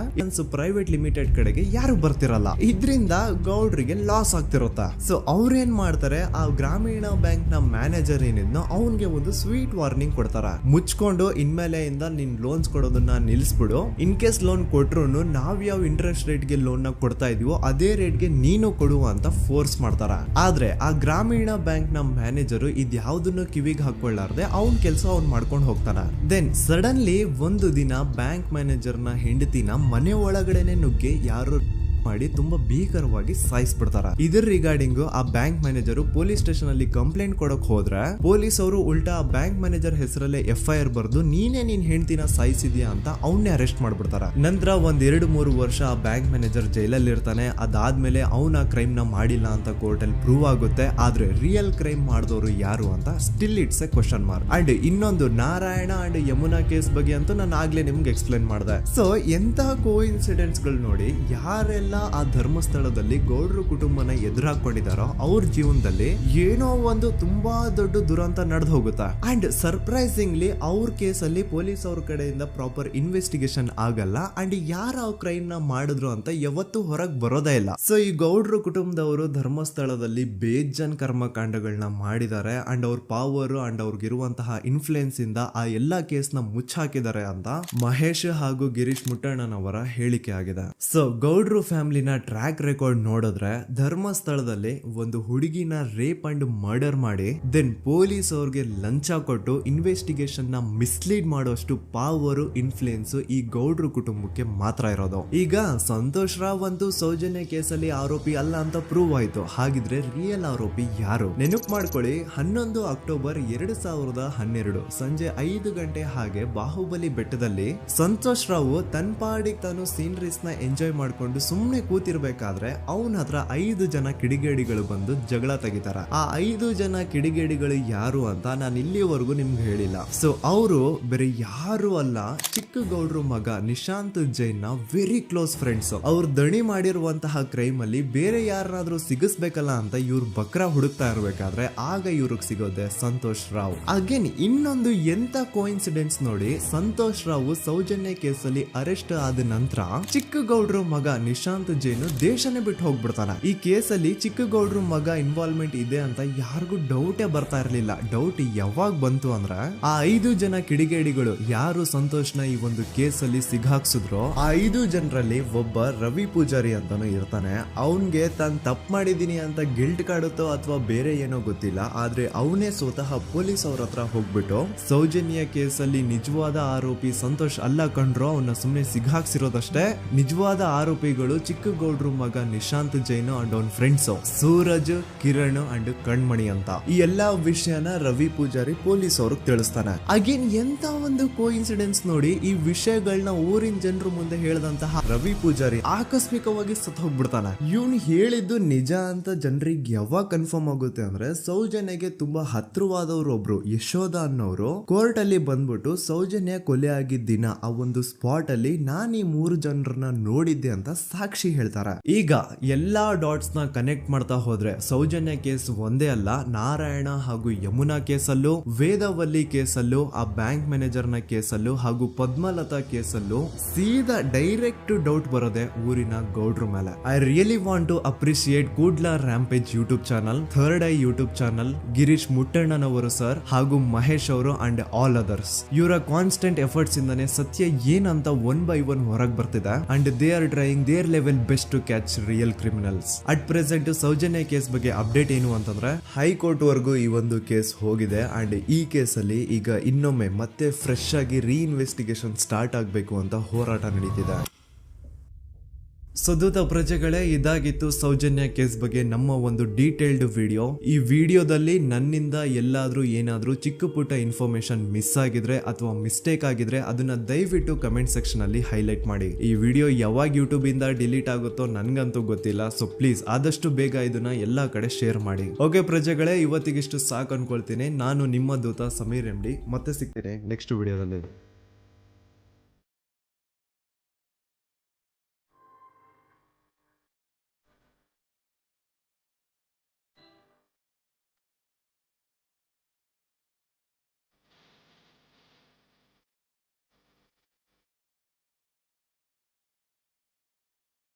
ಪ್ರೈವೇಟ್ ಲಿಮಿಟೆಡ್ ಕಡೆಗೆ ಯಾರು ಬರ್ತಿರಲ್ಲ. ಇದರಿಂದ ಗೌಡ್ರಿಗೆ ಲಾಸ್ ಆಗ್ತಿರುತ್ತಾ. ಸೊ ಅವ್ರೇನ್ ಮಾಡ್ತಾರೆ, ಆ ಗ್ರಾಮೀಣ ಬ್ಯಾಂಕ್ ನ ಮ್ಯಾನೇಜರ್ ಏನಿದ್ನೋ ಅವನ್ಗೆ ಒಂದು ಸ್ವೀಟ್ ವಾರ್ನಿಂಗ್ ಕೊಡ್ತಾರ, ಮುಚ್ಕೊಂಡು ಇನ್ಮೇಲೆ ಇಂದ ನಿನ್ ಲೋನ್ಸ್ ಕೊಡೋದನ್ನ ನಿಲ್ಸ್ಬಿಡು. ಇನ್ ಕೇಸ್ ಲೋನ್ ಕೊಟ್ರು ನಾವ್ ಯಾವ ಇಂಟ್ರೆಸ್ಟ್ ರೇಟ್ ಗೆ ಲೋನ್ ನ ಕೊಡ್ತಾ ಇದೀವೋ ಅದೇ ರೇಟ್ ಗೆ ನೀನು ಕೊಡುವ ಅಂತ ಫೋರ್ಸ್ ಮಾಡ್ತಾರ. ಆದ್ರೆ ಆ ಗ್ರಾಮೀಣ ಬ್ಯಾಂಕ್ ನ ಮ್ಯಾನೇಜರ್ ಇದ್ಯಾವುದನ್ನು ಕಿವಿಗೆ ಹಾಕೊಳ್ಳಾರ್ದೆ ಅವನ್ ಕೆಲಸ ಅವ್ನ್ ಮಾಡ್ಕೊಂಡು ಹೋಗ್ತಾನ. ದೆನ್ ಸಡನ್ಲಿ ಒಂದು ದಿನ ಬ್ಯಾಂಕ್ ಮ್ಯಾನೇಜರ್ ನ ಹೆಂಡತಿನ ಮನೆ ಒಳಗಡೆನೆ ನುಗ್ಗಿ ಯಾರು ಮಾಡಿ ತುಂಬಾ ಭೀಕರವಾಗಿ ಸಾಯಿಸ್ಬಿಡ್ತಾರ. ಇದರ ರಿಗಾರ್ಡಿಂಗ್ ಆ ಬ್ಯಾಂಕ್ ಮ್ಯಾನೇಜರ್ ಪೊಲೀಸ್ ಸ್ಟೇಷನ್ ಅಲ್ಲಿ ಕಂಪ್ಲೇಂಟ್ ಕೊಡಕ್ ಹೋದ್ರೆ ಪೊಲೀಸ್ ಅವರು ಉಲ್ಟಾ ಆ ಬ್ಯಾಂಕ್ ಮ್ಯಾನೇಜರ್ ಹೆಸರಲ್ಲೇ FIR ಬರ್ದು ನೀನೇ ನಿನ್ ಹೆಂಡತಿನ ಸಾಯಿಸಿದ್ಯಾ ಅಂತ ಅವನ್ನೇ ಅರೆಸ್ಟ್ ಮಾಡ್ಬಿಡ್ತಾರ. ನಂತರ 1-2-3 ವರ್ಷ ಆ ಬ್ಯಾಂಕ್ ಮ್ಯಾನೇಜರ್ ಜೈಲಲ್ಲಿ ಇರ್ತಾನೆ. ಅದಾದ್ಮೇಲೆ ಅವನ ಕ್ರೈಮ್ ನ ಮಾಡಿಲ್ಲ ಅಂತ ಕೋರ್ಟ್ ಅಲ್ಲಿ ಪ್ರೂವ್ ಆಗುತ್ತೆ. ಆದ್ರೆ ರಿಯಲ್ ಕ್ರೈಮ್ ಮಾಡಿದವರು ಯಾರು ಅಂತ still it's A question mark. And ಇನ್ನೊಂದು ನಾರಾಯಣ ಅಂಡ್ ಯಮುನಾ ಕೇಸ್ ಬಗ್ಗೆ ಅಂತೂ ನಾನು ಆಗ್ಲೇ ನಿಮ್ಗೆ ಎಕ್ಸ್ಪ್ಲೇನ್ ಮಾಡಿದೆ. ಸೊ ಎಂತಹ ಕೋ ಇನ್ಸಿಡೆಂಟ್ಸ್ ಗಳು ನೋಡಿ, ಯಾರೆಲ್ಲ ಆ ಧರ್ಮಸ್ಥಳದಲ್ಲಿ ಗೌಡ್ರು ಕುಟುಂಬನ ಎದುರಾಕೊಂಡಿದಾರೋ ಅವ್ರ ಜೀವನದಲ್ಲಿ ಏನೋ ಒಂದು ತುಂಬಾ ದೊಡ್ಡ ದುರಂತ ನಡೆದು ಹೋಗುತ್ತಾ. ಅಂಡ್ ಸರ್ಪ್ರೈಸಿಂಗ್ಲಿ ಅವ್ರ ಕೇಸಲ್ಲಿ ಪೊಲೀಸ್ ಅವ್ರ ಕಡೆಯಿಂದ ಪ್ರಾಪರ್ ಇನ್ವೆಸ್ಟಿಗೇಷನ್ ಆಗಲ್ಲ. ಅಂಡ್ ಯಾರ ಆ ಕ್ರೈಮ್ ನ ಮಾಡಿದ್ರು ಅಂತ ಯಾವತ್ತೂ ಹೊರಗೆ ಬರೋದೇ ಇಲ್ಲ. ಸೊ ಈ ಗೌಡ್ರು ಕುಟುಂಬದವರು ಧರ್ಮಸ್ಥಳದಲ್ಲಿ ಬೇಜನ್ ಕರ್ಮಕಾಂಡಗಳನ್ನ ಮಾಡಿದ್ದಾರೆ. ಅಂಡ್ ಅವ್ರ ಪವರ್ ಅಂಡ್ ಅವ್ರಿಗಿರುವಂತಹ ಇನ್ಫ್ಲೂಯೆನ್ಸ್ ಇಂದ ಆ ಎಲ್ಲಾ ಕೇಸ್ ನ ಮುಚ್ಚಾಕಿದ್ದಾರೆ ಅಂತ ಮಹೇಶ್ ಹಾಗೂ ಗಿರೀಶ್ ಮುಟ್ಟಣ್ಣನವರ ಹೇಳಿಕೆ ಆಗಿದೆ. ಸೊ ಗೌಡ್ರು ಫ್ಯಾಮಿಲಿನ ಟ್ರ್ಯಾಕ್ ರೆಕಾರ್ಡ್ ನೋಡಿದ್ರೆ ಧರ್ಮಸ್ಥಳದಲ್ಲಿ ಒಂದು ಹುಡುಗಿನ ರೇಪ್ ಅಂಡ್ ಮರ್ಡರ್ ಮಾಡಿ ದೆನ್ ಪೊಲೀಸ್ ಅವ್ರಿಗೆ ಲಂಚ ಕೊಟ್ಟು ಇನ್ವೆಸ್ಟಿಗೇಷನ್ ನ ಮಿಸ್ಲೀಡ್ ಮಾಡುವಷ್ಟು ಪವರ್ ಇನ್ಫ್ಲೂಯೆನ್ಸ್ ಈ ಗೌಡ್ರು ಕುಟುಂಬಕ್ಕೆ ಮಾತ್ರ ಇರೋದು. ಈಗ ಸಂತೋಷ್ ರಾವ್ ಅಂತೂ ಸೌಜನ್ಯ ಕೇಸಲ್ಲಿ ಆರೋಪಿ ಅಲ್ಲ ಅಂತ ಪ್ರೂವ್ ಆಯ್ತು. ಹಾಗಿದ್ರೆ ರಿಯಲ್ ಆರೋಪಿ ಯಾರು? ನೆನಪು ಮಾಡ್ಕೊಳ್ಳಿ, 11 ಅಕ್ಟೋಬರ್ 2012 ಸಂಜೆ 5 ಗಂಟೆ ಹಾಗೆ ಬಾಹುಬಲಿ ಬೆಟ್ಟದಲ್ಲಿ ಸಂತೋಷ್ ರಾವ್ ತನ್ನ ಪಾಡಿಗೆ ತಾನು ಸೀನರೀಸ್ ನ ಎಂಜಾಯ್ ಮಾಡ್ಕೊಂಡು ಸುಮ್ಮನೆ ಕೂತಿರ್ಬೇಕಾದ್ರೆ ಅವನ ಹತ್ರ 5 ಜನ ಕಿಡಿಗೇಡಿಗಳು ಬಂದು ಜಗಳ ತೆಗಿತಾರ. ಆ 5 ಜನ ಕಿಡಿಗೇಡಿಗಳು ಯಾರು ಅಂತ ನಾನು ಇಲ್ಲಿವರೆಗೂ ನಿಮ್ಗೆ ಹೇಳಿಲ್ಲ. ಸೊ ಅವರು ಬೇರೆ ಯಾರು ಅಲ್ಲ, ಚಿಕ್ಕ ಗೌಡ್ರು ಮಗ ನಿಶಾಂತ್ ಜೈನ್ ನ ವೆರಿ ಕ್ಲೋಸ್ ಫ್ರೆಂಡ್ಸ್. ಅವ್ರು ದಣಿ ಮಾಡಿರುವಂತಹ ಕ್ರೈಮ್ ಅಲ್ಲಿ ಬೇರೆ ಯಾರನ್ನಾದ್ರೂ ಸಿಗಿಸ್ಬೇಕಲ್ಲ ಅಂತ ಇವ್ರು ಬಕ್ರ ಹುಡುಕ್ತಾ ಇರ್ಬೇಕಾದ್ರೆ ಆಗ ಇವ್ರಿಗೆ ಸಿಗೋದೆ ಸಂತೋಷ್ ರಾವ್. ಅಗೇನ್ ಇನ್ನೊಂದು ಎಂತ ಕೋಇನ್ಸಿಡೆನ್ಸ್ ನೋಡಿ, ಸಂತೋಷ್ ರಾವ್ ಸೌಜನ್ಯ ಕೇಸಲ್ಲಿ ಅರೆಸ್ಟ್ ಆದ ನಂತರ ಚಿಕ್ಕ ಗೌಡ್ರು ಮಗ ನಿಶಾಂತ್ ಜೈನ್ ದೇಶನೇ ಬಿಟ್ಟು ಹೋಗ್ಬಿಡ್ತಾನೆ. ಈ ಕೇಸಲ್ಲಿ ಚಿಕ್ಕ ಗೌಡ್ರು ಮಗ ಇನ್ವಾಲ್ವ್ಮೆಂಟ್ ಇದೆ ಅಂತ ಯಾರಿಗೂ ಡೌಟೇ ಬರ್ತಾ ಇರ್ಲಿಲ್ಲ. ಡೌಟ್ ಯಾವಾಗ ಬಂತು ಅಂದ್ರೆ ಆ 5 ಜನ ಕಿಡಿಗೇಡಿಗಳು ಯಾರು ಸಂತೋಷ್ನ ಈ ಒಂದು ಕೇಸಲ್ಲಿ ಸಿಗಾಕ್ಸಿದ್ರು ಆ 5 ಜನರಲ್ಲಿ ಒಬ್ಬ ರವಿ ಪೂಜಾರಿ ಅಂತಾನು ಇರ್ತಾನೆ. ಅವನ್ಗೆ ತಾನು ತಪ್ಪು ಮಾಡಿದೀನಿ ಅಂತ ಗಿಲ್ಟ್ ಕಾಡುತ್ತೋ ಅಥವಾ ಬೇರೆ ಏನೋ ಗೊತ್ತಿಲ್ಲ, ಆದ್ರೆ ಅವನೇ ಸ್ವತಃ ಪೊಲೀಸ್ ಅವ್ರ ಹತ್ರ ಹೋಗ್ಬಿಟ್ಟು ಸೌಜನ್ಯ ಕೇಸಲ್ಲಿ ನಿಜವಾದ ಆರೋಪಿ ಸಂತೋಷ್ ಅಲ್ಲ ಕಂಡ್ರು, ಅವನ್ನ ಸುಮ್ನೆ ಸಿಗಾಕ್ಸಿರೋದಷ್ಟೇ, ನಿಜವಾದ ಆರೋಪಿಗಳು ಚಿಕ್ಕ ಗೌಡ್ರು ಮಗ ನಿಶಾಂತ್ ಜೈನ್ ಅಂಡ್ ಅವನ್ ಫ್ರೆಂಡ್ಸ್ ಸೂರಜ್, ಕಿರಣ್ ಅಂಡ್ ಕಣ್ಮಣಿ ಅಂತ. ಈ ಎಲ್ಲಾ ವಿಷಯನ ರವಿ ಪೂಜಾರಿ ಪೊಲೀಸ್ ಅವ್ರಿಗೆ ತಿಳಿಸ್ತಾನೆ. ಅಗೇನ್ ಎಂತ ಒಂದು ಕೋಇನ್ಸಿಡೆನ್ಸ್ ನೋಡಿ, ಈ ವಿಷಯಗಳನ್ನ ಊರಿನ ಜನರು ಮುಂದೆ ಹೇಳಿದಂತಹ ರವಿ ಪೂಜಾರಿ ಆಕಸ್ಮಿಕವಾಗಿ ಸತ್ ಹೋಗ್ಬಿಡ್ತಾನೆ. ಇವನು ಹೇಳಿದ್ದು ನಿಜ ಅಂತ ಜನರಿಗೆ ಯಾವಾಗ ಕನ್ಫರ್ಮ್ ಆಗುತ್ತೆ ಅಂದ್ರೆ ಸೌಜನ್ಯಗೆ ತುಂಬಾ ಹತ್ರವಾದವ್ರು ಒಬ್ರು ಯಶೋಧ ಅನ್ನೋರು ಕೋರ್ಟ್ ಅಲ್ಲಿ ಬಂದ್ಬಿಟ್ಟು ಸೌಜನ್ಯ ಕೊಲೆ ಆಗಿದ್ದ ದಿನ ಆ ಒಂದು ಸ್ಪಾಟ್ ಅಲ್ಲಿ ನಾನು ಈ 3 ಜನರನ್ನ ನೋಡಿದ್ದೆ ಅಂತ ಸಾಕ್ಷಿ ಹೇಳ್ತಾರೆ. ಈಗ ಎಲ್ಲಾ ಡಾಟ್ಸ್ ನ ಕನೆಕ್ಟ್ ಮಾಡ್ತಾ ಹೋದ್ರೆ ಸೌಜನ್ಯ ಕೇಸ್ ಒಂದೇ ಅಲ್ಲ, ನಾರಾಯಣ ಹಾಗೂ ಯಮುನಾ ಕೇಸಲ್ಲೂ, ವೇದವಲ್ಲಿ ಕೇಸಲ್ಲೂ, ಆ ಬ್ಯಾಂಕ್ ಮ್ಯಾನೇಜರ್ ನ ಕೇಸಲ್ಲೂ ಹಾಗೂ ಪದ್ಮಲತಾ ಕೇಸಲ್ಲೂ ಸೀದಾ ಡೈರೆಕ್ಟ್ ಡೌಟ್ ಬರೋದೆ ಊರಿನ ಗೌಡ್ರ ಮೇಲೆ. I really want to appreciate Kudla rampage YouTube channel, third eye YouTube channel, Girish ಮುಟ್ಟಣ್ಣನವರು ಸರ್ ಹಾಗೂ ಮಹೇಶ್ ಅವರು ಅಂಡ್ ಆಲ್ ಅದರ್ಸ್. ಇವರ ಕಾನ್ಸ್ಟೆಂಟ್ ಎಫರ್ಟ್ಸ್ ಇಂದಾನೆ ಸತ್ಯ ಏನಂತ 1 by 1 ಹೊರಗೆ ಬರ್ತಿದೆ and they are trying their level best to catch real criminals. At present Soujanya case ಬಗ್ಗೆ ಅಪ್ಡೇಟ್ ಏನು ಅಂತಂದ್ರೆ ಹೈಕೋರ್ಟ್ ವರೆಗೂ ಈ ಒಂದು ಕೇಸ್ ಹೋಗಿದೆ ಅಂಡ್ ಈ ಕೇಸಲ್ಲಿ ಈಗ ಇನ್ನೊಮ್ಮೆ ಮತ್ತೆ ಫ್ರೆಶ್ ಆಗಿ ರೀಇನ್ವೆಸ್ಟಿಗೇಷನ್ ಸ್ಟಾರ್ಟ್ ಆಗಬೇಕು ಅಂತ ಹೋರಾಟ ನಡೀತಿದೆ. ಸದುತ ಪ್ರಜೆಗಳೇ, ಇದಾಗಿತ್ತು ಸೌಜನ್ಯ ಕೇಸ್ ಬಗ್ಗೆ ನಮ್ಮ ಒಂದು ಡೀಟೇಲ್ಡ್ ವಿಡಿಯೋ. ಈ ವಿಡಿಯೋದಲ್ಲಿ ನನ್ನಿಂದ ಎಲ್ಲಾದ್ರೂ ಏನಾದ್ರೂ ಚಿಕ್ಕ ಪುಟ್ಟ ಇನ್ಫಾರ್ಮೇಶನ್ ಮಿಸ್ ಆಗಿದ್ರೆ ಅಥವಾ ಮಿಸ್ಟೇಕ್ ಆಗಿದ್ರೆ ಅದನ್ನ ದಯವಿಟ್ಟು ಕಮೆಂಟ್ ಸೆಕ್ಷನ್ ಅಲ್ಲಿ ಹೈಲೈಟ್ ಮಾಡಿ. ಈ ವಿಡಿಯೋ ಯಾವಾಗ ಯೂಟ್ಯೂಬ್ ಇಂದ ಡಿಲೀಟ್ ಆಗುತ್ತೋ ನನ್ಗಂತೂ ಗೊತ್ತಿಲ್ಲ. ಸೊ ಪ್ಲೀಸ್ ಆದಷ್ಟು ಬೇಗ ಇದನ್ನ ಎಲ್ಲಾ ಕಡೆ ಶೇರ್ ಮಾಡಿ. ಓಕೆ ಪ್ರಜೆಗಳೇ, ಇವತ್ತಿಗಿಷ್ಟು ಸಾಕು ಅನ್ಕೊಳ್ತೀನಿ. ನಾನು ನಿಮ್ಮ ದೂತ ಸಮೀರ್ MD. ಮತ್ತೆ ಸಿಗ್ತೀನಿ ನೆಕ್ಸ್ಟ್ ವಿಡಿಯೋದಲ್ಲಿ.